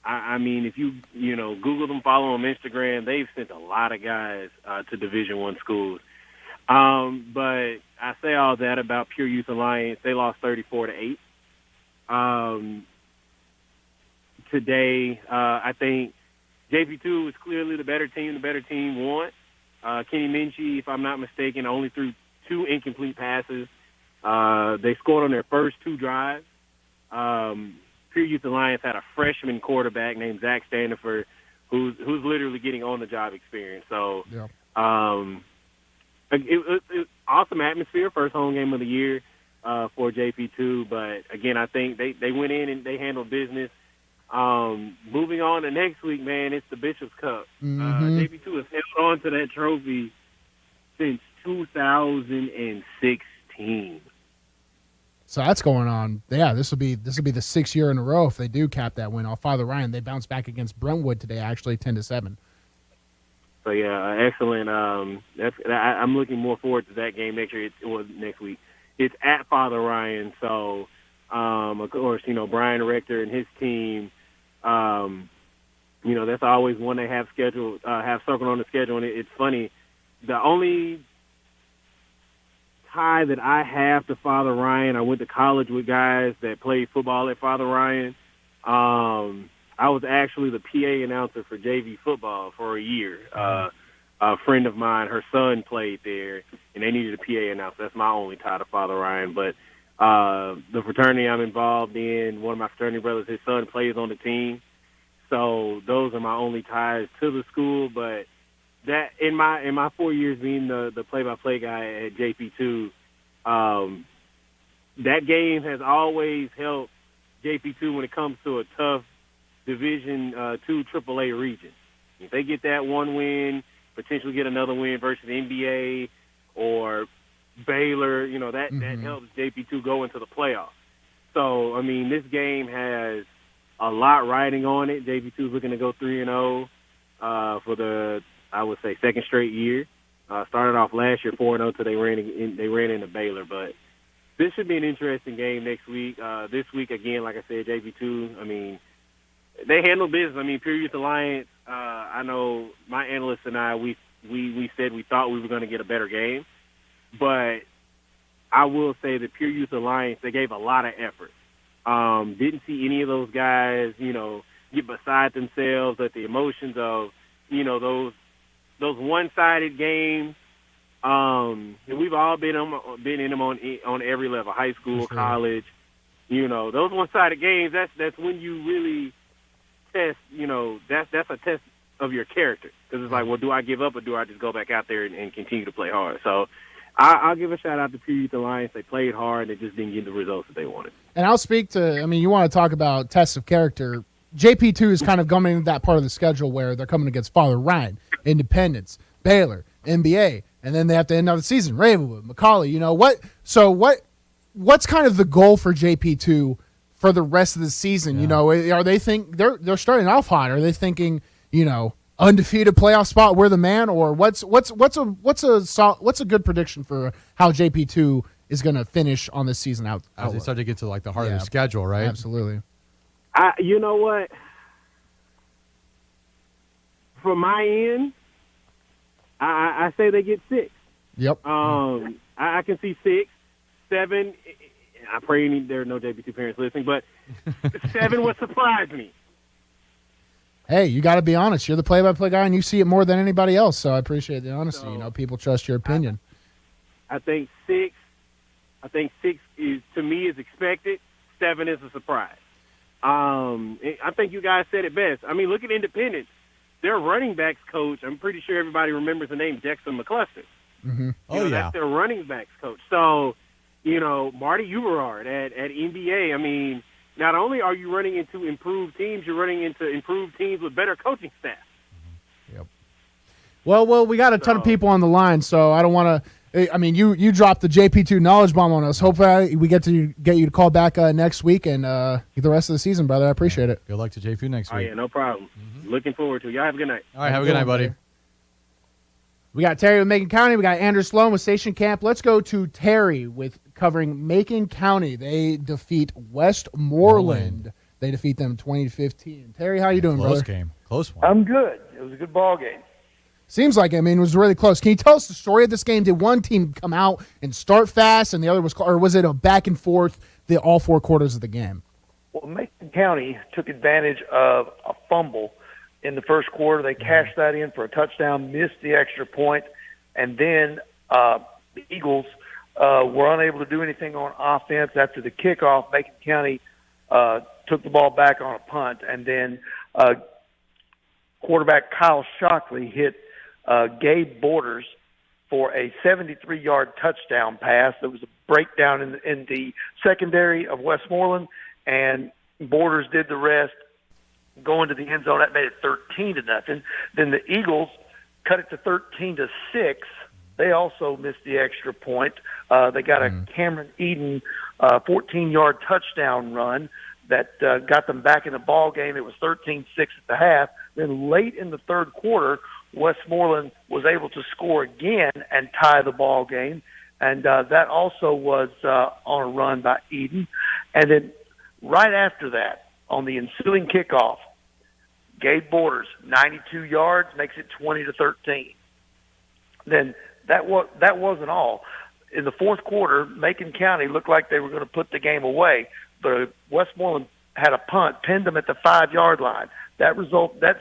I mean, if you Google them, follow them on Instagram, they've sent a lot of guys to Division I schools. But I say all that about Pure Youth Alliance. They lost 34-8. Today, I think JP2 was clearly the better team. The better team won. Kenny Minchie, if I'm not mistaken, only threw 2 incomplete passes. They scored on their first 2 drives. Pure Youth Alliance had a freshman quarterback named Zach Standiford, who's literally getting on-the-job experience. So, it awesome atmosphere, first home game of the year for JP2. But, again, I think they went in and they handled business. Moving on to next week, man, it's the Bishop's Cup. JP2 has held on to that trophy since 2016. So that's going on. Yeah, this will be the 6th year in a row if they do cap that win off Father Ryan. They bounce back against Brentwood today, actually 10-7. So yeah, excellent. I'm looking more forward to that game next year. Next week. It's at Father Ryan. So of course, Brian Rector and his team. That's always one they have scheduled, have circled on the schedule. And it's funny, the only tie that I have to Father Ryan, I went to college with guys that played football at Father Ryan. I was actually the PA announcer for JV football for a year. A friend of mine, her son played there, and they needed a PA announcer. That's my only tie to Father Ryan. But the fraternity I'm involved in, one of my fraternity brothers, his son plays on the team. So those are my only ties to the school. But that in my 4 years being the play-by-play guy at JP2, that game has always helped JP2 when it comes to a tough Division II AAA region. If they get that one win, potentially get another win versus the NBA or Baylor, that helps JP2 go into the playoffs. So, I mean, this game has a lot riding on it. JP2 is looking to go 3-0 for the, I would say, second straight year. Started off last year 4-0 till they ran into Baylor. But this should be an interesting game next week. This week, again, like I said, JP2, I mean, they handle business. I mean, Pure Youth Alliance, I know my analysts and I, we said we thought we were going to get a better game. But I will say that Pure Youth Alliance, they gave a lot of effort. Didn't see any of those guys, get beside themselves, let the emotions of, those one-sided games. And we've all been in them on every level, high school, college. Those one-sided games. That's when you really test. That's a test of your character, because it's like, well, do I give up or do I just go back out there and continue to play hard? So I'll give a shout out to the Lions. They played hard. They just didn't get the results that they wanted. And I'll speak to. You want to talk about tests of character? JP2 is kind of coming into that part of the schedule where they're coming against Father Ryan, Independence, Baylor, NBA, and then they have to end out the season. Ravenwood, McCallie. What's kind of the goal for JP2 for the rest of the season? Yeah. Are they they're starting off hot? Are they thinking, undefeated playoff spot, we're the man, or what's a good prediction for how JP2 is going to finish on this season out? As they start to get to the heart of the schedule, right? Absolutely. You know what? From my end, I say they get 6. Yep. I can see 6, 7. I pray there are no JP2 parents listening, but 7 would surprise me. Hey, you got to be honest. You're the play-by-play guy, and you see it more than anybody else. So I appreciate the honesty. People trust your opinion. I think 6. I think 6 is expected. 7 is a surprise. I think you guys said it best. Look at Independence. Their running backs coach, I'm pretty sure everybody remembers the name Dexter McCluster. Mm-hmm. That's their running backs coach. So, Marty Uberard at NBA, not only are you running into improved teams, you're running into improved teams with better coaching staff. Yep. Well, we got a ton of people on the line, so I don't want to. You dropped the JP2 knowledge bomb on us. Hopefully, we get you to call back next week and the rest of the season, brother. I appreciate it. Good luck to JP next week. Oh, yeah, no problem. Mm-hmm. Looking forward to it. Y'all have a good night. All right, have a good night, buddy. We got Terry with Macon County. We got Andrew Sloan with Station Camp. Let's go to Terry with covering Macon County. They defeat Westmoreland. They defeat them 20-15. Terry, how you doing, brother? Close game. Close one. I'm good. It was a good ball game. Seems like it was really close. Can you tell us the story of this game? Did one team come out and start fast, and the other was it a back and forth all 4 quarters of the game? Well, Macon County took advantage of a fumble in the first quarter. They cashed that in for a touchdown, missed the extra point, and then the Eagles were unable to do anything on offense after the kickoff. Macon County took the ball back on a punt, and then quarterback Kyle Shockley hit Gabe Borders for a 73-yard touchdown pass. There was a breakdown in the secondary of Westmoreland, and Borders did the rest, going to the end zone. That made it 13-0. Then the Eagles cut it to 13-6. They also missed the extra point. They got a Cameron Eden 14-yard touchdown run that got them back in the ball game. It was 13-6 at the half. Then late in the third quarter, Westmoreland was able to score again and tie the ball game, and that also was on a run by Eden. And then right after that, on the ensuing kickoff, Gabe Borders, 92 yards, makes it 20-13. Then that wasn't all. In the fourth quarter, Macon County looked like they were going to put the game away, but Westmoreland had a punt, pinned them at the 5-yard line. That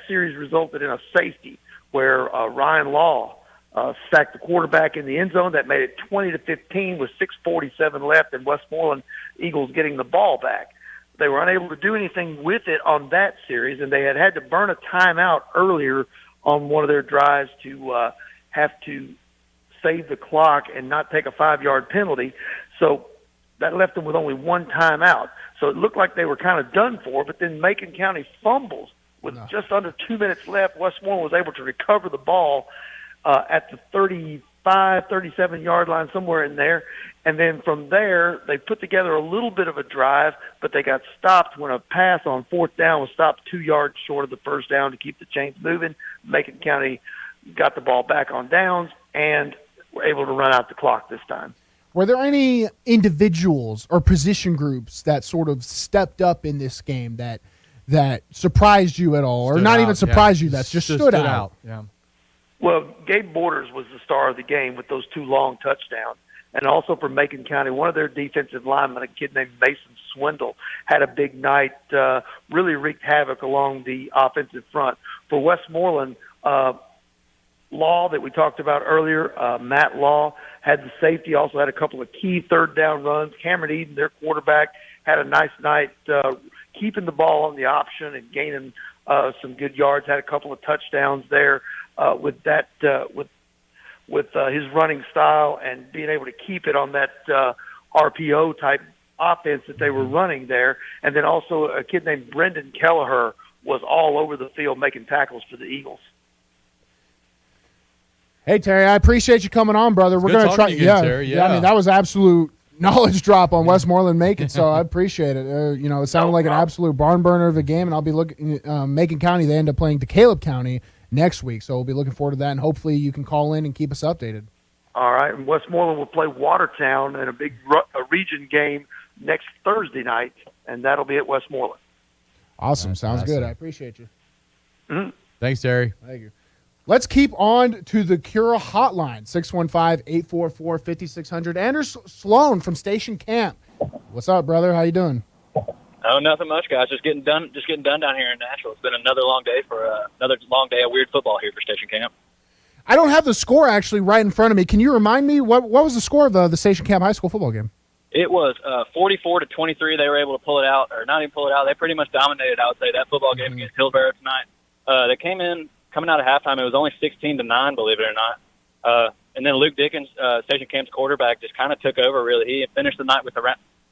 series resulted in a safety where Ryan Law sacked the quarterback in the end zone. That made it 20-15 with 6:47 left, and Westmoreland Eagles getting the ball back. They were unable to do anything with it on that series, and they had to burn a timeout earlier on one of their drives to have to save the clock and not take a 5-yard penalty. So that left them with only one timeout. So it looked like they were kind of done for, but then Macon County fumbles. With just under 2 minutes left, Westmoreland was able to recover the ball at the 35, 37-yard line, somewhere in there. And then from there, they put together a little bit of a drive, but they got stopped when a pass on fourth down was stopped 2 yards short of the first down to keep the chains moving. Macon County got the ball back on downs and were able to run out the clock this time. Were there any individuals or position groups that sort of stepped up in this game that surprised you at all, or not even surprised you, that just stood out? Yeah. Well, Gabe Borders was the star of the game with those 2 long touchdowns. And also for Macon County, one of their defensive linemen, a kid named Mason Swindle had a big night, really wreaked havoc along the offensive front. For Westmoreland, Law that we talked about earlier, Matt Law had the safety, also had a couple of key third down runs. Cameron Eden, their quarterback, had a nice night keeping the ball on the option and gaining some good yards, had a couple of touchdowns there with that with his running style and being able to keep it on that RPO type offense that they were running there. And then also a kid named Brendan Kelleher was all over the field making tackles for the Eagles. Hey, Terry, I appreciate you coming on, brother. We're going to try. Terry, I mean, that was absolute knowledge drop on Westmoreland Macon, so I appreciate it. It sounded like an absolute barn burner of a game, and I'll be looking. Macon County, they end up playing DeKalb County next week, so we'll be looking forward to that, and hopefully you can call in and keep us updated. All right, and Westmoreland will play Watertown in a big region game next Thursday night, and that'll be at Westmoreland. Awesome. Sounds good. I appreciate you. Mm-hmm. Thanks, Terry. Thank you. Let's keep on to the Cura hotline, 615-844-5600. Anders Sloan from Station Camp. What's up, brother? How you doing? Oh, nothing much, guys. Just getting done down here in Nashville. It's been another long day of weird football here for Station Camp. I don't have the score actually right in front of me. Can you remind me what was the score of the Station Camp High School football game? It was 44-23. They were able to pull it out, or not even pull it out. They pretty much dominated, I would say, that football game against Hillsborough tonight. They came in. Coming out of halftime, it was only 16-9, believe it or not. And then Luke Dickens, Station Camp's quarterback, just kind of took over, really. He finished the night with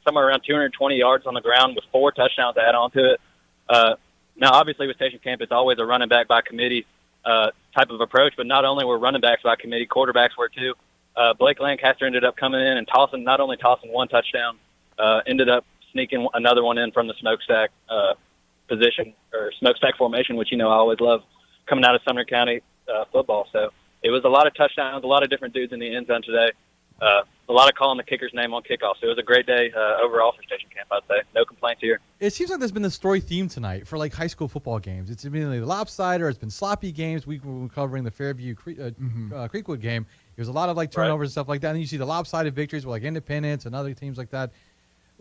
somewhere around 220 yards on the ground with 4 touchdowns to add on to it. Now, obviously, with Station Camp, it's always a running back by committee type of approach, but not only were running backs by committee, quarterbacks were too. Blake Lancaster ended up coming in and not only tossing 1 touchdown, ended up sneaking another one in from the smokestack position, or smokestack formation, which I always love coming out of Sumner County football. So it was a lot of touchdowns, a lot of different dudes in the end zone today, a lot of calling the kicker's name on kickoff. So it was a great day overall for Station Camp, I'd say. No complaints here. It seems like there's been the story theme tonight for like high school football games. It's been the lopsided, or it's been sloppy games. We were covering the Fairview Creekwood game. There's a lot of like turnovers and stuff like that. And you see the lopsided victories with like Independence and other teams like that.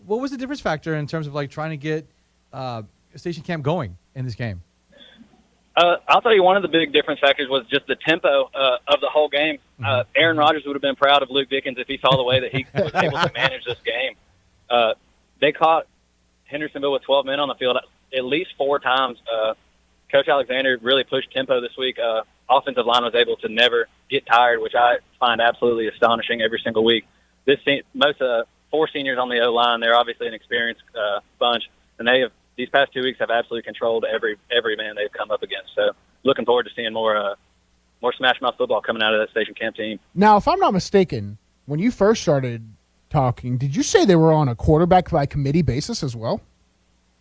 What was the difference factor in terms of like trying to get Station Camp going in this game? I'll tell you, one of the big difference factors was just the tempo of the whole game. Aaron Rodgers would have been proud of Luke Dickens if he saw the way that he was able to manage this game. They caught Hendersonville with 12 men on the field at least 4 times. Coach Alexander really pushed tempo this week. Offensive line was able to never get tired, which I find absolutely astonishing every single week. Most 4 seniors on the O-line, they're obviously an experienced bunch, and these past 2 weeks have absolutely controlled every man they've come up against. So looking forward to seeing more Smash Mouth football coming out of that Station Camp team. Now, if I'm not mistaken, when you first started talking, did you say they were on a quarterback by committee basis as well?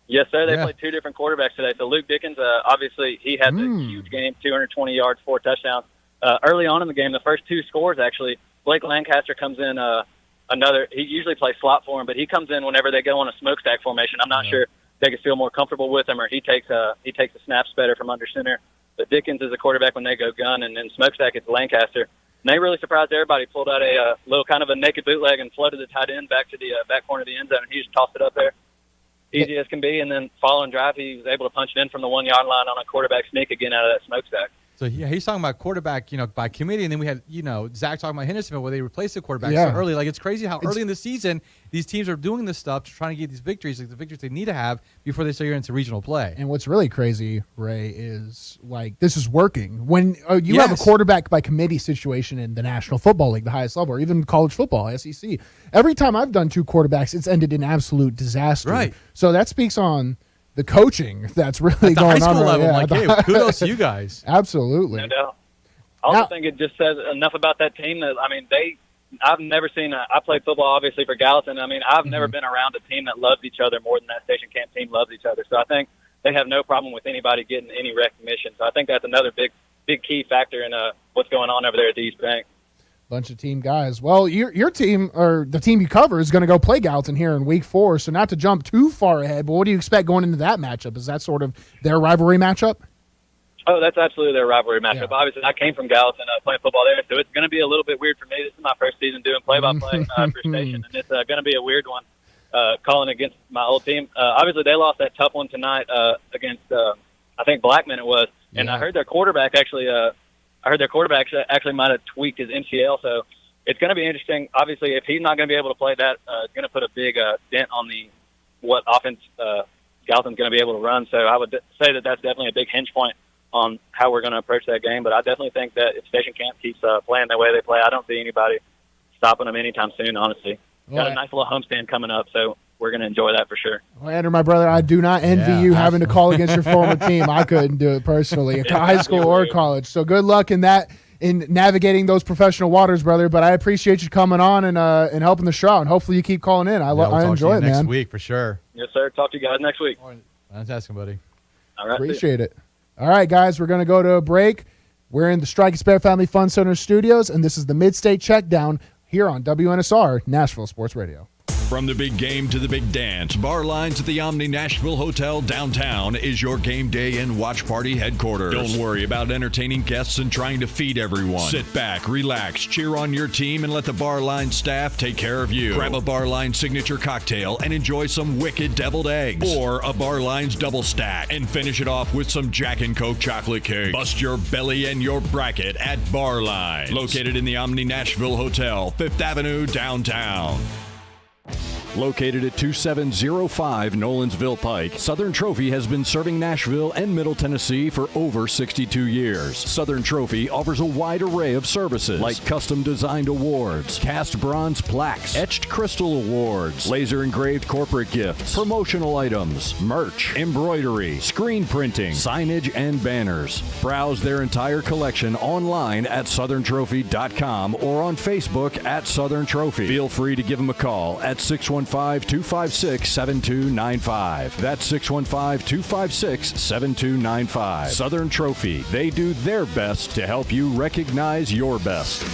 Yes, sir. They played 2 different quarterbacks today. So Luke Dickens, obviously, he had the huge game, 220 yards, 4 touchdowns. Early on in the game, the first 2 scores, actually, Blake Lancaster comes in he usually plays slot for him, but he comes in whenever they go on a smokestack formation. I'm not sure they could feel more comfortable with him, or he takes the snaps better from under center. But Dickens is a quarterback when they go gun, and then smokestack it's Lancaster. And they really surprised everybody. Pulled out a little kind of a naked bootleg and floated the tight end back to the back corner of the end zone, and he just tossed it up there. Easy as can be, and then following drive, he was able to punch it in from the 1-yard line on a quarterback sneak again out of that smokestack. So he's talking about quarterback, by committee, and then we had, Zach talking about Hendersonville where they replaced the quarterback so early. Like, it's crazy how early in the season these teams are doing this stuff, trying to get these victories, like the victories they need to have before they start into regional play. And what's really crazy, Ray, is like this is working. When you have a quarterback by committee situation in the National Football League, the highest level, or even college football, SEC, every time I've done 2 quarterbacks, it's ended in absolute disaster. Right. So that speaks on the coaching that's really at the going high school on. Level, hey, kudos to you guys. Absolutely. No doubt. I also think it just says enough about that team that, I've never seen I played football, obviously, for Gallatin. I've never been around a team that loves each other more than that Station Camp team loves each other. So I think they have no problem with anybody getting any recognition. So I think that's another big key factor in what's going on over there at the East Bank. Bunch of team guys. Well, your team, or the team you cover, is going to go play Gallatin here in week 4. So not to jump too far ahead, but what do you expect going into that matchup? Is that sort of their rivalry matchup? Oh, that's absolutely their rivalry matchup. Yeah. Obviously, I came from Gallatin playing football there, so it's going to be a little bit weird for me. This is my first season doing play-by-play for Station, and it's going to be a weird one. calling against my old team. Obviously, they lost that tough one tonight against I think Blackman it was, and I heard their quarterback actually. Actually might have tweaked his MCL, so it's going to be interesting. Obviously, if he's not going to be able to play that, it's going to put a big dent on what offense Galton's going to be able to run. So I would say that that's definitely a big hinge point on how we're going to approach that game. But I definitely think that if Station Camp keeps playing the way they play, I don't see anybody stopping them anytime soon, honestly. Got a nice little homestand coming up, so we're going to enjoy that for sure. Well, Andrew, my brother, I do not envy you having to call against your former team. I couldn't do it personally, high school or college. So good luck in navigating those professional waters, brother. But I appreciate you coming on and helping the show, and hopefully you keep calling in. I enjoy it, man. Next week for sure. Yes, sir. Talk to you guys next week. Fantastic, buddy. All right. Appreciate it. All right, guys, we're going to go to a break. We're in the Strike and Spare Family Fun Center studios, and this is the Mid-State Checkdown here on WNSR, Nashville Sports Radio. From the big game to the big dance, Bar Lines at the Omni Nashville Hotel downtown is your game day and watch party headquarters. Don't worry about entertaining guests and trying to feed everyone. Sit back, relax, cheer on your team, and let the Bar Line staff take care of you. Grab a Bar Line signature cocktail and enjoy some wicked deviled eggs. Or a Bar Line's double stack and finish it off with some Jack and Coke chocolate cake. Bust your belly and your bracket at Bar Lines. Located in the Omni Nashville Hotel, 5th Avenue, downtown. Located at 2705 Nolensville Pike, Southern Trophy has been serving Nashville and Middle Tennessee for over 62 years. Southern Trophy offers a wide array of services like custom-designed awards, cast bronze plaques, etched crystal awards, laser-engraved corporate gifts, promotional items, merch, embroidery, screen printing, signage, and banners. Browse their entire collection online at southerntrophy.com or on Facebook at Southern Trophy. Feel free to give them a call at 615-256-7295. That's 615-256-7295. Southern Trophy. They do their best to help you recognize your best.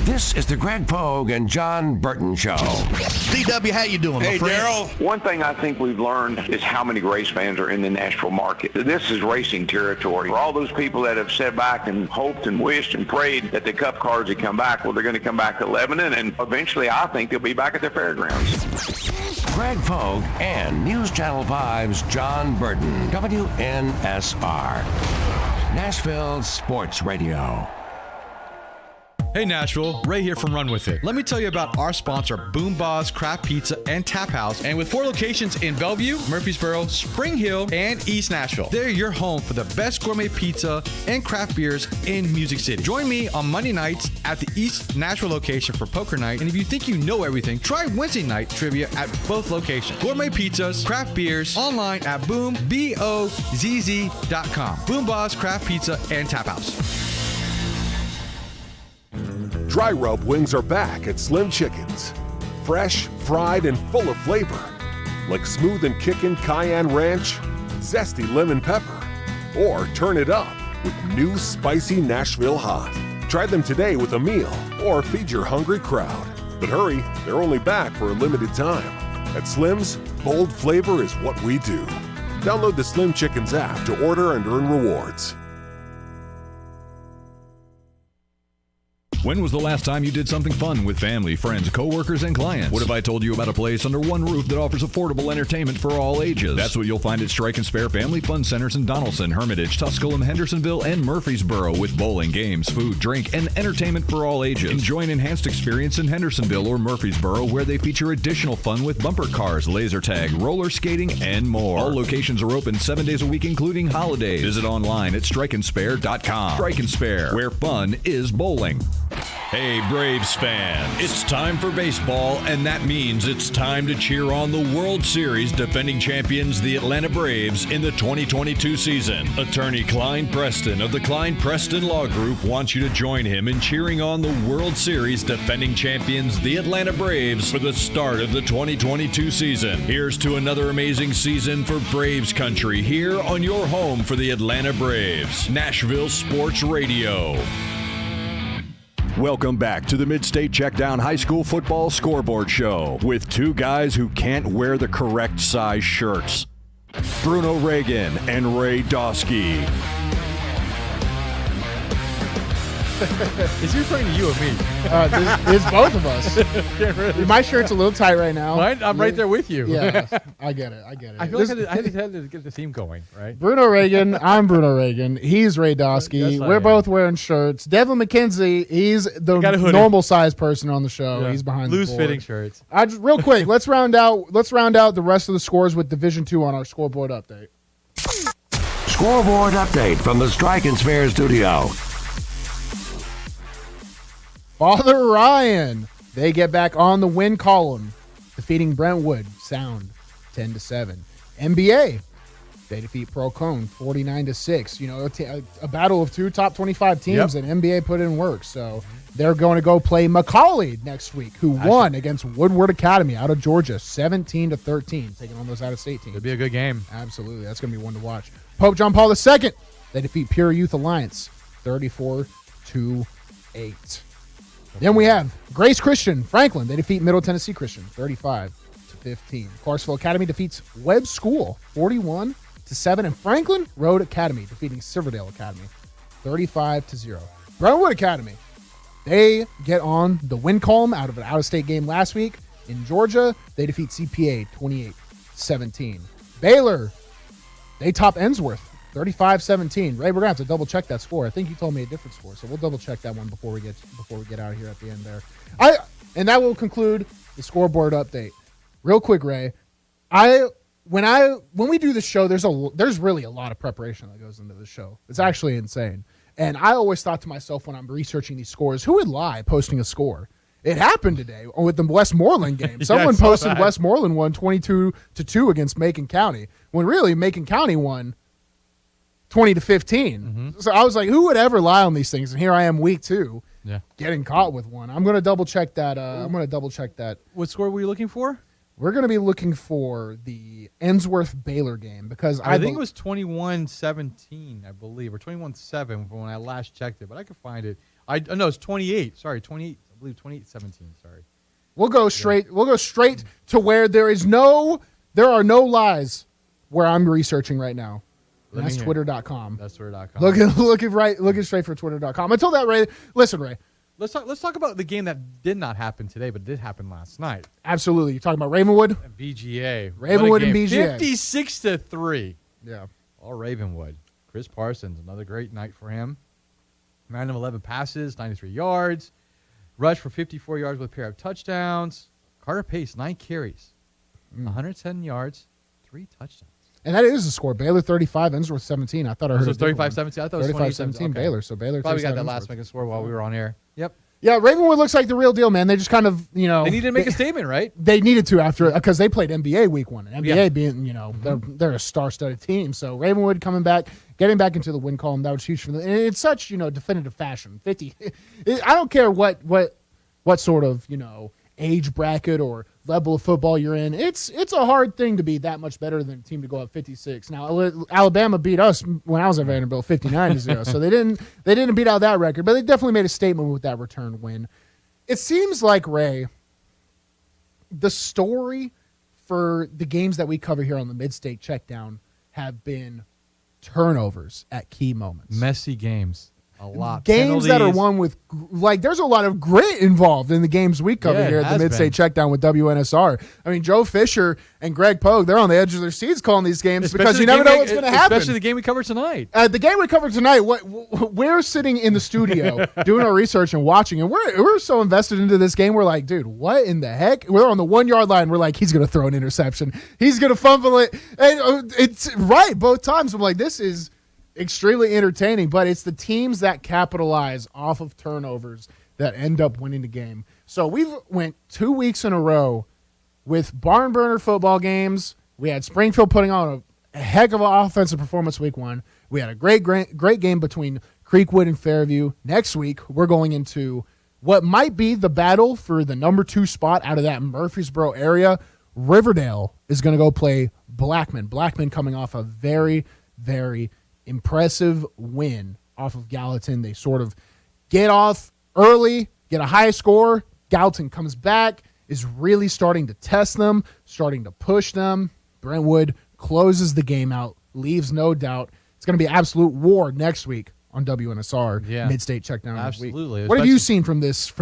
This is the Greg Pogue and John Burton Show. DW, how you doing, Hey, my friend? Daryl. One thing I think we've learned is how many race fans are in the Nashville market. This is racing territory. For all those people that have sat back and hoped and wished and prayed that the Cup cars would come back, well, they're going to come back to Lebanon, and eventually I think they'll be back at their fairgrounds. Greg Pogue and News Channel 5's John Burton, WNSR, Nashville Sports Radio. Hey Nashville, Ray here from Run With It. Let me tell you about our sponsor, Boom Boss Craft Pizza and Tap House. And with 4 locations in Bellevue, Murfreesboro, Spring Hill, and East Nashville, they're your home for the best gourmet pizza and craft beers in Music City. Join me on Monday nights at the East Nashville location for poker night. And if you think you know everything, try Wednesday night trivia at both locations. Gourmet pizzas, craft beers, online at BoomBozz.com. Boom Boss Craft Pizza and Tap House. Dry rub wings are back at Slim Chickens. Fresh, fried, and full of flavor. Like smooth and kickin' cayenne ranch, zesty lemon pepper, or turn it up with new spicy Nashville hot. Try them today with a meal or feed your hungry crowd. But hurry, they're only back for a limited time. At Slim's, bold flavor is what we do. Download the Slim Chickens app to order and earn rewards. When was the last time you did something fun with family, friends, coworkers, and clients? What if I told you about a place under one roof that offers affordable entertainment for all ages? That's what you'll find at Strike and Spare Family Fun Centers in Donaldson, Hermitage, Tusculum, Hendersonville, and Murfreesboro, with bowling, games, food, drink, and entertainment for all ages. Enjoy an enhanced experience in Hendersonville or Murfreesboro, where they feature additional fun with bumper cars, laser tag, roller skating, and more. All locations are open 7 days a week, including holidays. Visit online at strikeandspare.com. Strike and Spare, where fun is bowling. Hey Braves fan, it's time for baseball, and that means it's time to cheer on the World Series defending champions, the Atlanta Braves, in the 2022 season. Attorney Klein Preston of the Klein Preston Law Group wants you to join him in cheering on the World Series defending champions, the Atlanta Braves, for the start of the 2022 season. Here's to another amazing season for Braves country here on your home for the Atlanta Braves. Nashville Sports Radio. Welcome back to the Mid-State Checkdown High School Football Scoreboard Show with two guys who can't wear the correct size shirts, Bruno Reagan and Ray Dosky. Is he referring to you or me? It's both of us. My shirt's a little tight right now. I'm right there with you. Yeah, I get it. I feel like I had to get the theme going, right? Bruno Reagan. I'm Bruno Reagan. He's Ray Dosky. Yes, We're both wearing shirts. Devin McKenzie. He's the normal size person on the show. Yeah. He's behind the board. Loose-fitting shirts. Real quick, let's round out the rest of the scores with Division II on our scoreboard update. Scoreboard update from the Strike and Spare studio. Father Ryan, they get back on the win column, defeating Brentwood Sound 10-7. NBA, they defeat Procone 49-6. You know, a battle of two top 25 teams, and NBA put in work. So they're going to go play Macaulay next week, who won against Woodward Academy out of Georgia 17-13, taking on those out-of-state teams. It'll be a good game. Absolutely, that's going to be one to watch. Pope John Paul II, they defeat Pure Youth Alliance 34-8. Then we have Grace Christian Franklin. They defeat Middle Tennessee Christian 35-15. Clarksville Academy defeats Webb School 41-7. And Franklin Road Academy defeating Silverdale Academy 35-0. Brentwood Academy, they get on the win column out of an out-of-state game last week in Georgia. They defeat CPA 28-17. Baylor, they top Ensworth 35-17. Ray, we're gonna have to double check that score. I think you told me a different score, so we'll double check that one before we get out of here at the end there. And that will conclude the scoreboard update. Real quick, Ray, when we do the show, there's really a lot of preparation that goes into the show. It's actually insane. And I always thought to myself when I'm researching these scores, who would lie posting a score? It happened today with the Westmoreland game. Someone posted Westmoreland won 22-2 against Macon County, when really Macon County won 20-15. So I was like, who would ever lie on these things? And here I am, week 2, getting caught with one. I'm going to double check that. What score were you looking for? We're going to be looking for the Ensworth Baylor game because I think it was 21-17, I believe, or 21-7 when I last checked it, but I could find it. No, it's 28. Sorry, 28. I believe 28-17. Sorry. We'll go straight to where there are no lies where I'm researching right now. And that's Twitter.com. That's Twitter.com. Looking straight for Twitter.com. Until that, Ray, listen, Ray. Let's talk about the game that did not happen today, but did happen last night. Absolutely. You're talking about Ravenwood? And BGA. Ravenwood and BGA. 56-3. Yeah. All Ravenwood. Chris Parsons, another great night for him. 9 of 11 passes, 93 yards. Rush for 54 yards with a pair of touchdowns. Carter Pace, 9 carries. 110 yards, 3 touchdowns. And that is the score. Baylor 35, Ensworth 17. I thought I heard it. So 35-17. I thought it was 35-17 okay. Baylor. So Baylor probably got that last second score while we were on air. Yep. Yeah, Ravenwood looks like the real deal, man. They just kind of, they needed to make a statement, right? They needed to after because they played NBA week 1. And NBA being, they're a star-studded team. So Ravenwood coming back, getting back into the win column, that was huge for them. And it's such, definitive fashion. 50. I don't care what sort of, age bracket or level of football you're in. It's a hard thing to be that much better than a team to go up 56. Now Alabama beat us when I was at Vanderbilt 59-0. So they didn't beat out that record, but they definitely made a statement with that return win. It seems like, Ray, the story for the games that we cover here on the Mid-State Checkdown have been turnovers at key moments. Messy games. A lot. Games that are won with, there's a lot of grit involved in the games we cover here at the Mid-State Checkdown with WNSR. I mean, Joe Fisher and Greg Pogue, they're on the edge of their seats calling these games because you never know what's going to happen. Especially the game we covered tonight. The game we covered tonight, we're sitting in the studio doing our research and watching, and we're so invested into this game. We're like, dude, what in the heck? We're on the 1-yard line. We're like, he's going to throw an interception. He's going to fumble it. And it's right both times. I'm like, this is extremely entertaining, but it's the teams that capitalize off of turnovers that end up winning the game. So we've went 2 weeks in a row with barn burner football games. We had Springfield putting on a heck of an offensive performance week 1. We had a great game between Creekwood and Fairview. Next week, we're going into what might be the battle for the number 2 spot out of that Murfreesboro area. Riverdale is going to go play Blackman. Blackman coming off a very, very impressive win off of Gallatin. They sort of get off early, get a high score. Gallatin comes back, is really starting to test them, starting to push them. Brentwood closes the game out, leaves no doubt. It's going to be absolute war next week on WNSR. Yeah. Mid-state checkdown. Absolutely. Week. What have you seen from this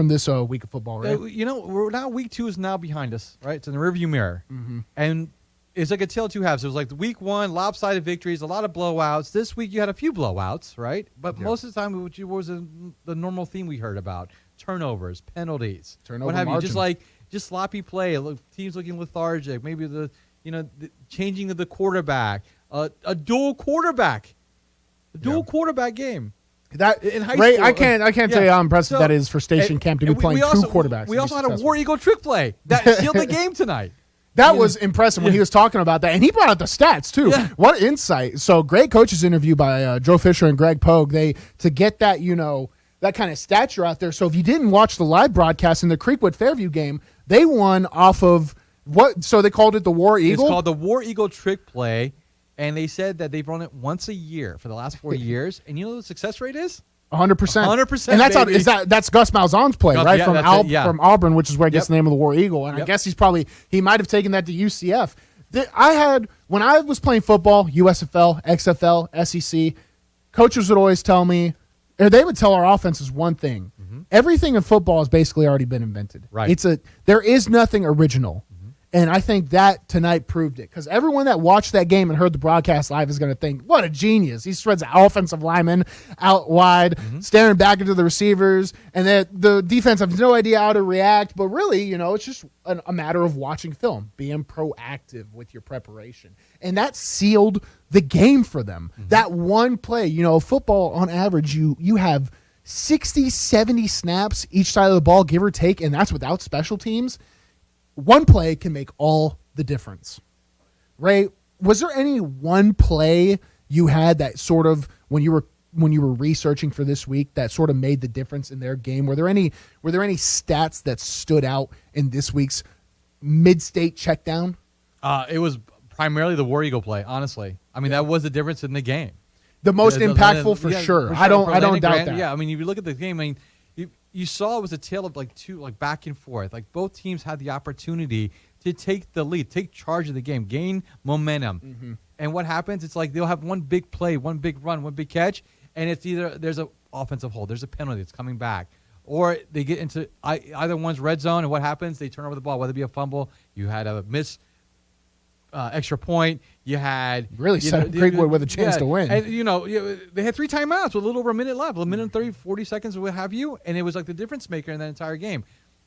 week of football, right? We're now week 2 is now behind us, right? It's in the rearview mirror. Mm-hmm. And it's like a tale of two halves. It was like the week 1, lopsided victories, a lot of blowouts. This week you had a few blowouts, right? But most of the time, what was the normal theme we heard about? Turnovers, penalties, what have you? Just sloppy play. Teams looking lethargic. Maybe the changing of the quarterback. A dual quarterback game. That in high Ray, school, I can't tell you how impressive that is for Station Camp to be playing two quarterbacks. We also had a War Eagle trick play that sealed the game tonight. That was impressive when he was talking about that, and he brought out the stats too. Yeah. What insight! So great coaches interview by Joe Fisher and Greg Pogue. To get that that kind of stature out there. So if you didn't watch the live broadcast in the Creekwood Fairview game, they won off of what? So they called it the War Eagle. It's called the War Eagle trick play, and they said that they've run it once a year for the last 4 years. And you know what the success rate is? 100%. 100%. And that's Gus Malzahn's play, right? From Auburn, which is where it gets the name of the War Eagle. And I guess he might have taken that to UCF. When I was playing football, USFL, XFL, SEC, coaches would always tell me, or they would tell our offenses one thing. Mm-hmm. Everything in football has basically already been invented. Right. There is nothing original. And I think that tonight proved it, because everyone that watched that game and heard the broadcast live is going to think, what a genius. He spreads the offensive lineman out wide, staring back into the receivers, and the defense has no idea how to react. But really, it's just a matter of watching film, being proactive with your preparation. And that sealed the game for them. Mm-hmm. That one play, football on average, you have 60, 70 snaps each side of the ball, give or take, and that's without special teams. One play can make all the difference. Ray, was there any one play you had that sort of, when you were researching for this week, that sort of made the difference in their game? Were there any stats that stood out in this week's mid-state checkdown? It was primarily the War Eagle play, honestly. I mean, that was the difference in the game. The most impactful for sure. I don't doubt that. Yeah, I mean, if you look at the game, you saw it was a tale of back and forth. Like, both teams had the opportunity to take the lead, take charge of the game, gain momentum. Mm-hmm. And what happens? It's like they'll have one big play, one big run, one big catch, and it's either there's an offensive hold, there's a penalty that's coming back, or they get into either one's red zone, and what happens? They turn over the ball, whether it be a fumble, you had a miss extra point, you had really set up Creekwood with a chance to win. And they had 3 timeouts with a little over a minute left, a minute and 30, 40 seconds, or what have you, and it was like the difference maker in that entire game.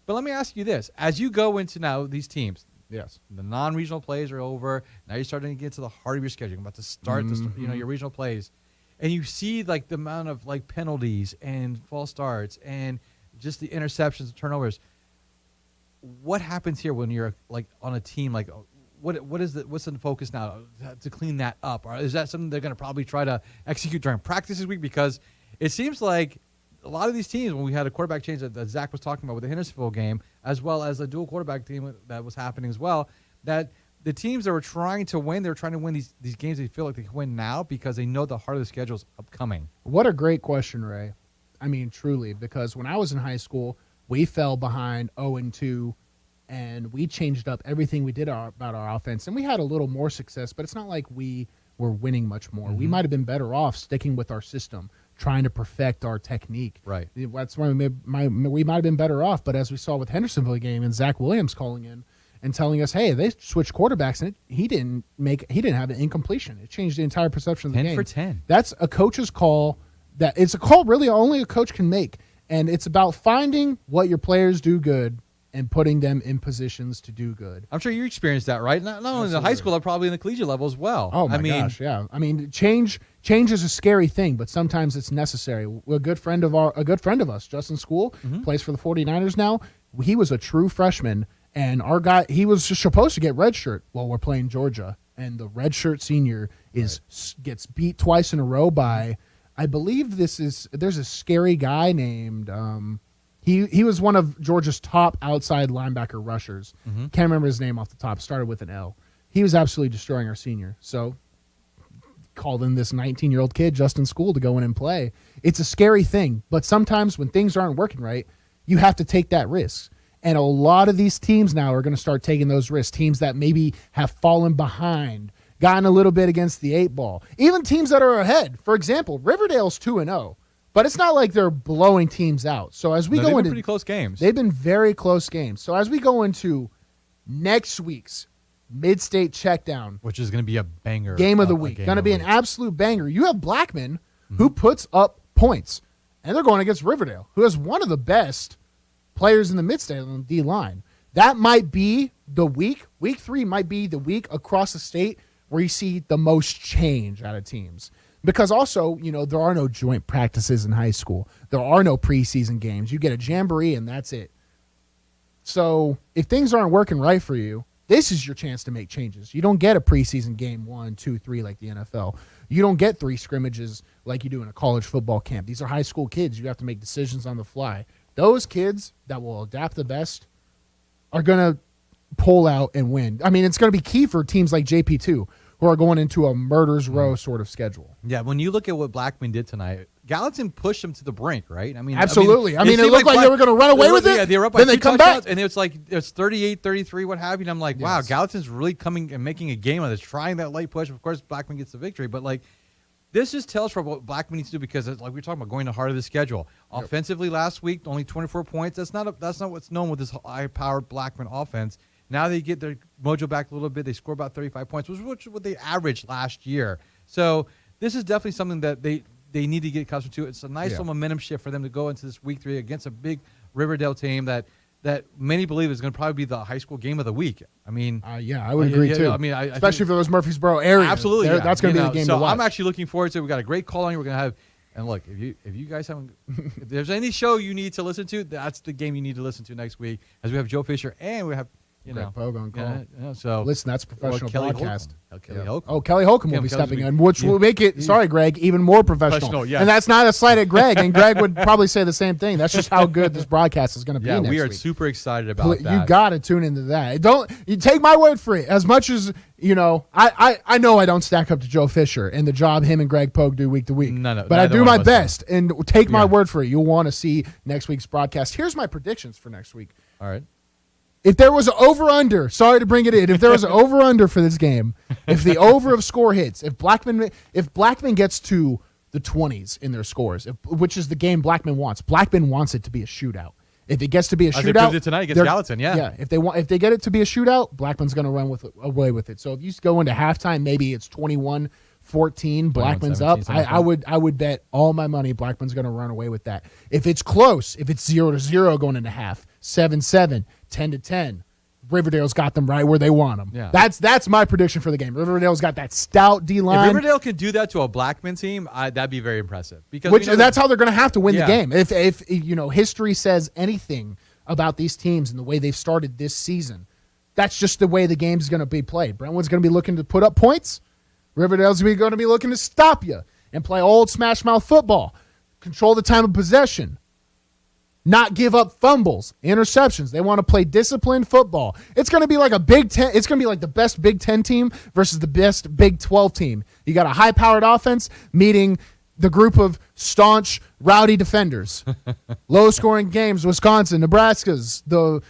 But let me ask you this: as you go into now these teams, yes, the non-regional plays are over. Now you're starting to get to the heart of your schedule. You're about to start your regional plays, and you see the amount of penalties and false starts and just the interceptions and turnovers. What happens here when you're on a team what's the focus now to clean that up? Or is that something they're going to probably try to execute during practice this week? Because it seems like a lot of these teams, when we had a quarterback change that Zach was talking about with the Hendersonville game, as well as the dual quarterback team that was happening as well, that the teams that were trying to win, they're trying to win these games they feel like they can win now because they know the heart of the schedule is upcoming. What a great question, Ray. I mean, truly, because when I was in high school, we fell behind 0-2, and we changed up everything we did about our offense, and we had a little more success, but it's not like we were winning much more. Mm-hmm. We might have been better off sticking with our system, trying to perfect our technique. Right. That's why we might have been better off, but as we saw with Hendersonville game and Zach Williams calling in and telling us, hey, they switched quarterbacks, and he didn't have an incompletion. It changed the entire perception of the 10 game. 10 for 10. That's a coach's call. It's a call really only a coach can make, and it's about finding what your players do good and putting them in positions to do good. I'm sure you experienced that, right? Not only in the high school, but probably in the collegiate level as well. Oh my gosh, yeah. I mean, change is a scary thing, but sometimes it's necessary. A good friend of us, Justin School, plays for the 49ers now. He was a true freshman, and our guy, he was just supposed to get redshirt. Well, we're playing Georgia, and the redshirt senior gets beat twice in a row by, I believe there's a scary guy named He was one of Georgia's top outside linebacker rushers. Mm-hmm. Can't remember his name off the top. Started with an L. He was absolutely destroying our senior. So called in this 19-year-old kid, Justin School, to go in and play. It's a scary thing, but sometimes when things aren't working right, you have to take that risk. And a lot of these teams now are going to start taking those risks. Teams that maybe have fallen behind, gotten a little bit against the 8 ball. Even teams that are ahead. For example, Riverdale's 2-0, but it's not like they're blowing teams out. So as we go into pretty close games. They've been very close games. So as we go into next week's Mid-State Checkdown, which is going to be a banger. Game of the week. Going to be an absolute banger. You have Blackman, who puts up points, and they're going against Riverdale, who has one of the best players in the Mid-State on the D-line. That might be the week. Week 3 might be the week across the state where you see the most change out of teams. Because also, there are no joint practices in high school. There are no preseason games. You get a jamboree, and that's it. So if things aren't working right for you, this is your chance to make changes. You don't get a preseason game 1, 2, 3 like the NFL. You don't get 3 scrimmages like you do in a college football camp. These are high school kids. You have to make decisions on the fly. Those kids that will adapt the best are going to pull out and win. I mean, it's going to be key for teams like JP2 who are going into a murder's row sort of schedule. Yeah, when you look at what Blackman did tonight, Gallatin pushed them to the brink, right? Absolutely. I mean, it looked like they were going to run away with it. Yeah, they were up by then they come back. And it's 38-33, what have you. And I'm like, wow, Gallatin's really coming and making a game of this, trying that late push. Of course, Blackman gets the victory. But, this just tells for what Blackman needs to do because, we were talking about, going to the heart of the schedule. Yep. Offensively last week, only 24 points. That's not what's known with this high-powered Blackman offense. Now they get their mojo back a little bit. They score about 35 points, which is what they averaged last year. So this is definitely something that they need to get accustomed to. It's a nice little momentum shift for them to go into this week 3 against a big Riverdale team that many believe is going to probably be the high school game of the week. I mean, I would agree too. I mean, especially for those Murfreesboro area. Absolutely, that's going to be the game to watch. I'm actually looking forward to it. We got a great call on. We're going to have, and look, if you guys haven't, if there's any show you need to listen to, that's the game you need to listen to next week. As we have Joe Fisher and we have Greg Pogue on call. So listen, that's professional broadcast. Kelly Holcomb. Oh, Kelly Holcomb will be stepping in, which will make it, sorry, Greg, even more professional. Yes. And that's not a slight at Greg, and Greg would probably say the same thing. That's just how good this broadcast is going to be next we are week. super excited about that. You got to tune into that. You take my word for it. As much as, I know I don't stack up to Joe Fisher and the job him and Greg Pogue do week to week. No, but I do my best, and take my word for it. You'll want to see next week's broadcast. Here's my predictions for next week. All right. If there was an over-under, sorry to bring it in, if there was an over-under for this game, if the over of score hits, if Blackman gets to the 20s in their scores, which is the game Blackman wants it to be a shootout. If it gets to be a shootout, they tonight against Gallatin, if they get it to be a shootout, Blackman's going to run away with it. So if you go into halftime, maybe it's 21-14, Blackman's up. I would bet all my money Blackman's going to run away with that. If it's close, if it's 0-0 going into half, 7-7, 10-10, Riverdale's got them right where they want them. Yeah. That's my prediction for the game. Riverdale's got that stout D-line. If Riverdale can do that to a Blackman team, that'd be very impressive. Because that's how they're going to have to win the game. If history says anything about these teams and the way they've started this season, that's just the way the game's going to be played. Brentwood's going to be looking to put up points. Riverdale's going to be looking to stop you and play old smash mouth football. Control the time of possession. Not give up fumbles, interceptions. They want to play disciplined football. It's going to be like a Big Ten. It's going to be like the best Big Ten team versus the best Big 12 team. You got a high-powered offense meeting the group of staunch, rowdy defenders. Low-scoring games, Wisconsin, Nebraska's, the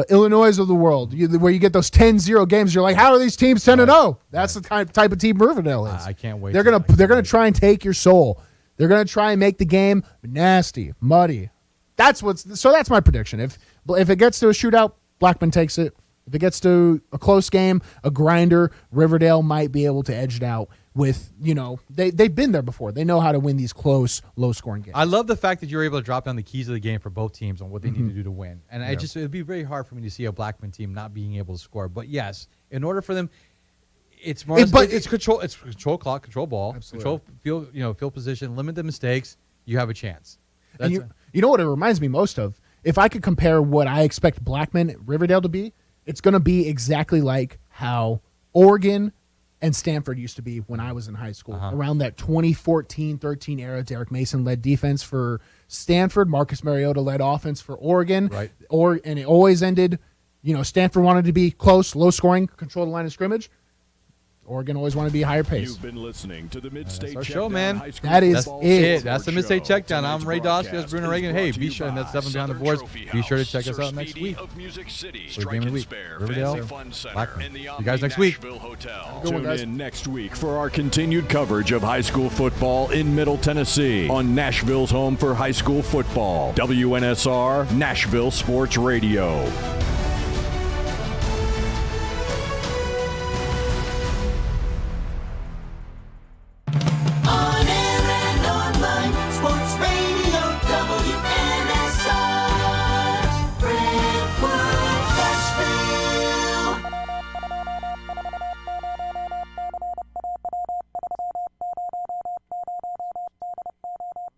Illinois of the world, where you get those 10-0 games. You're like, how are these teams 10-0? That's the type of team Riverdale is. I can't wait. They're gonna try and take your soul. They're going to try and make the game nasty, muddy. That's my prediction. If it gets to a shootout, Blackman takes it. If it gets to a close game, a grinder, Riverdale might be able to edge it out with, they've been there before. They know how to win these close, low-scoring games. I love the fact that you're able to drop down the keys of the game for both teams on what they need to do to win. And it'd be very hard for me to see a Blackman team not being able to score. But yes, in order for them, it's more. It's control. It's control clock, control ball, absolutely. Control field position, limit the mistakes. You have a chance. And you know what it reminds me most of? If I could compare what I expect Blackman Riverdale to be, it's going to be exactly like how Oregon and Stanford used to be when I was in high school. Around that 2014-13 era, Derek Mason led defense for Stanford, Marcus Mariota led offense for Oregon. Right. And it always ended. Stanford wanted to be close, low scoring, control the line of scrimmage. Oregon always want to be higher pace. You've been listening to the That's Mid-State our Checkdown show, man. High School That is Football it. Sports That's the Mid-State Show. Checkdown. I'm Ray Dawson. That's Bruno Reagan. Hey, be sure, and that's 7 Beyond the Boards. Be sure to check us out next week. For Game of the Week. Riverdale, Blackman. You guys next week. Tune in next week for our continued coverage of high school football in Middle Tennessee on Nashville's home for high school football, WNSR Nashville Sports Radio. On air and online, Sports Radio WNSR, Brentwood, Nashville.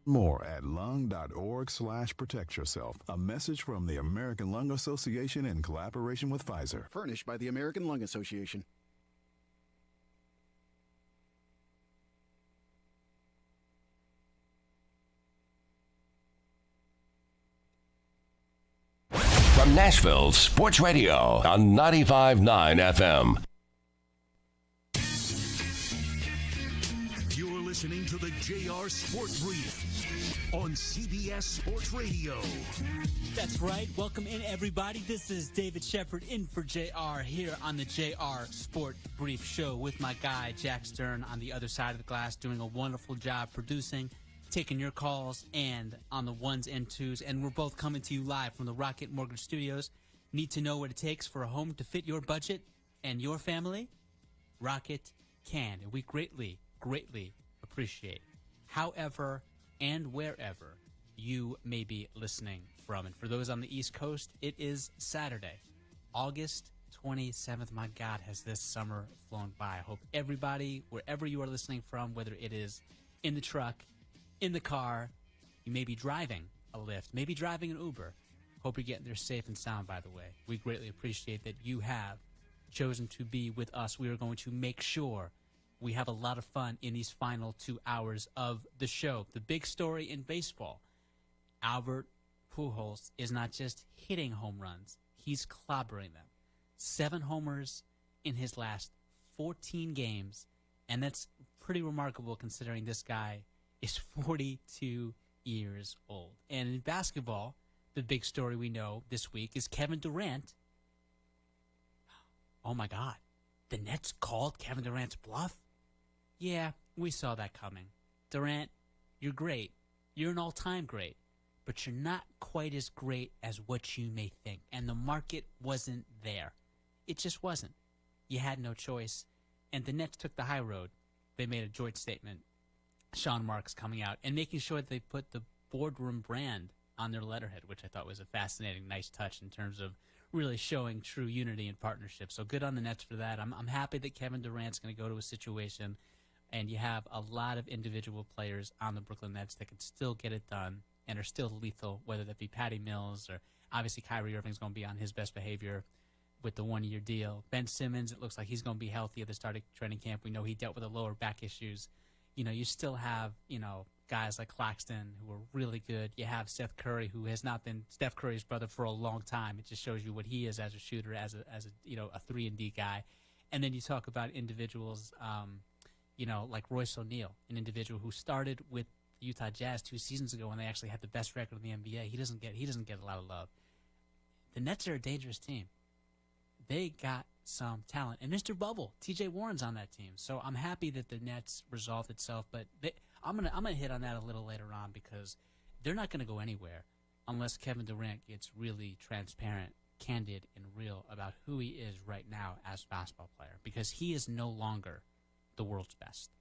More at lung.org/protect yourself. A message from the American Lung Association in collaboration with Pfizer. Furnished by the American Lung Association. From Nashville Sports Radio on 95.9 FM. You're listening to the JR Sport Brief on CBS Sports Radio. That's right. Welcome in, everybody. This is David Shepard in for JR here on the JR Sport Brief Show with my guy, Jack Stern, on the other side of the glass, doing a wonderful job producing, taking your calls, and on the ones and twos. And we're both coming to you live from the Rocket Mortgage Studios. Need to know what it takes for a home to fit your budget and your family? Rocket can. And we greatly appreciate however and wherever you may be listening from. And for those on the East Coast, it is Saturday, August 27th. My God, has this summer flown by. I hope everybody, wherever you are listening from, whether it is in the truck, in the car, you may be driving a Lyft, maybe driving an Uber. Hope you're getting there safe and sound, by the way. We greatly appreciate that you have chosen to be with us. We are going to make sure we have a lot of fun in these final 2 hours of the show. The big story in baseball, Albert Pujols is not just hitting home runs, he's clobbering them. 7 homers in his last 14 games, and that's pretty remarkable considering this guy is 42 years old. And in basketball, the big story we know this week is Kevin Durant. Oh my God, the Nets called Kevin Durant's bluff? Yeah, we saw that coming. Durant, you're great. You're an all-time great. But you're not quite as great as what you may think. And the market wasn't there. It just wasn't. You had no choice. And the Nets took the high road. They made a joint statement. Sean Marks coming out and making sure that they put the boardroom brand on their letterhead, which I thought was a fascinating, nice touch in terms of really showing true unity and partnership. So good on the Nets for that. I'm happy that Kevin Durant's going to go to a situation and you have a lot of individual players on the Brooklyn Nets that can still get it done and are still lethal, whether that be Patty Mills or obviously Kyrie Irving's going to be on his best behavior with the 1-year deal. Ben Simmons, it looks like he's going to be healthy at the start of training camp. We know he dealt with the lower back issues. You know, you still have, guys like Claxton who are really good. You have Seth Curry, who has not been Steph Curry's brother for a long time. It just shows you what he is as a shooter, as a 3-and-D guy. And then you talk about individuals, like Royce O'Neal, an individual who started with the Utah Jazz 2 seasons ago when they actually had the best record in the NBA. He doesn't get a lot of love. The Nets are a dangerous team. They got some talent. And Mr. Bubble, TJ Warren's on that team. So I'm happy that the Nets resolved itself, but I'm gonna hit on that a little later on because they're not gonna go anywhere unless Kevin Durant gets really transparent, candid, and real about who he is right now as a basketball player, because he is no longer the world's best.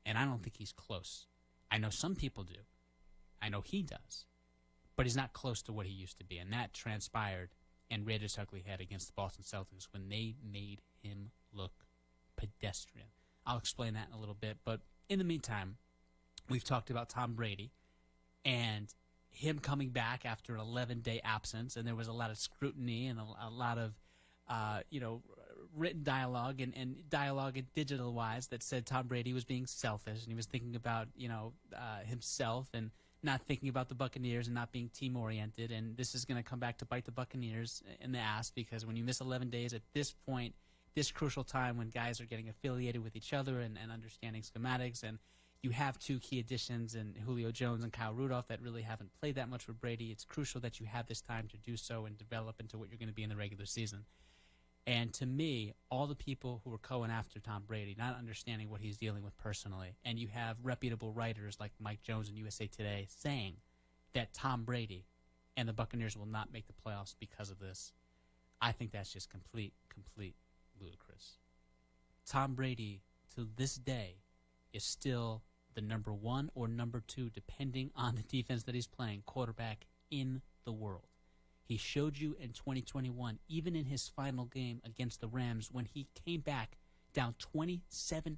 And I don't think he's close. I know some people do. I know he does. But he's not close to what he used to be. And that transpired and reared its ugly head against the Boston Celtics when they made him look pedestrian. I'll explain that in a little bit. But in the meantime, we've talked about Tom Brady and him coming back after an 11-day absence. And there was a lot of scrutiny and a lot of, written dialogue and dialogue and digital-wise that said Tom Brady was being selfish and he was thinking about, himself and not thinking about the Buccaneers and not being team-oriented. And this is going to come back to bite the Buccaneers in the ass because when you miss 11 days at this point, this crucial time when guys are getting affiliated with each other and understanding schematics, and you have two key additions in Julio Jones and Kyle Rudolph that really haven't played that much with Brady. It's crucial that you have this time to do so and develop into what you're going to be in the regular season. And to me, all the people who are going after Tom Brady, not understanding what he's dealing with personally, and you have reputable writers like Mike Jones and USA Today saying that Tom Brady and the Buccaneers will not make the playoffs because of this, I think that's just complete ludicrous. Tom Brady, to this day, is still the number 1 or number 2, depending on the defense that he's playing, quarterback in the world. He showed you in 2021, even in his final game against the Rams, when he came back down 27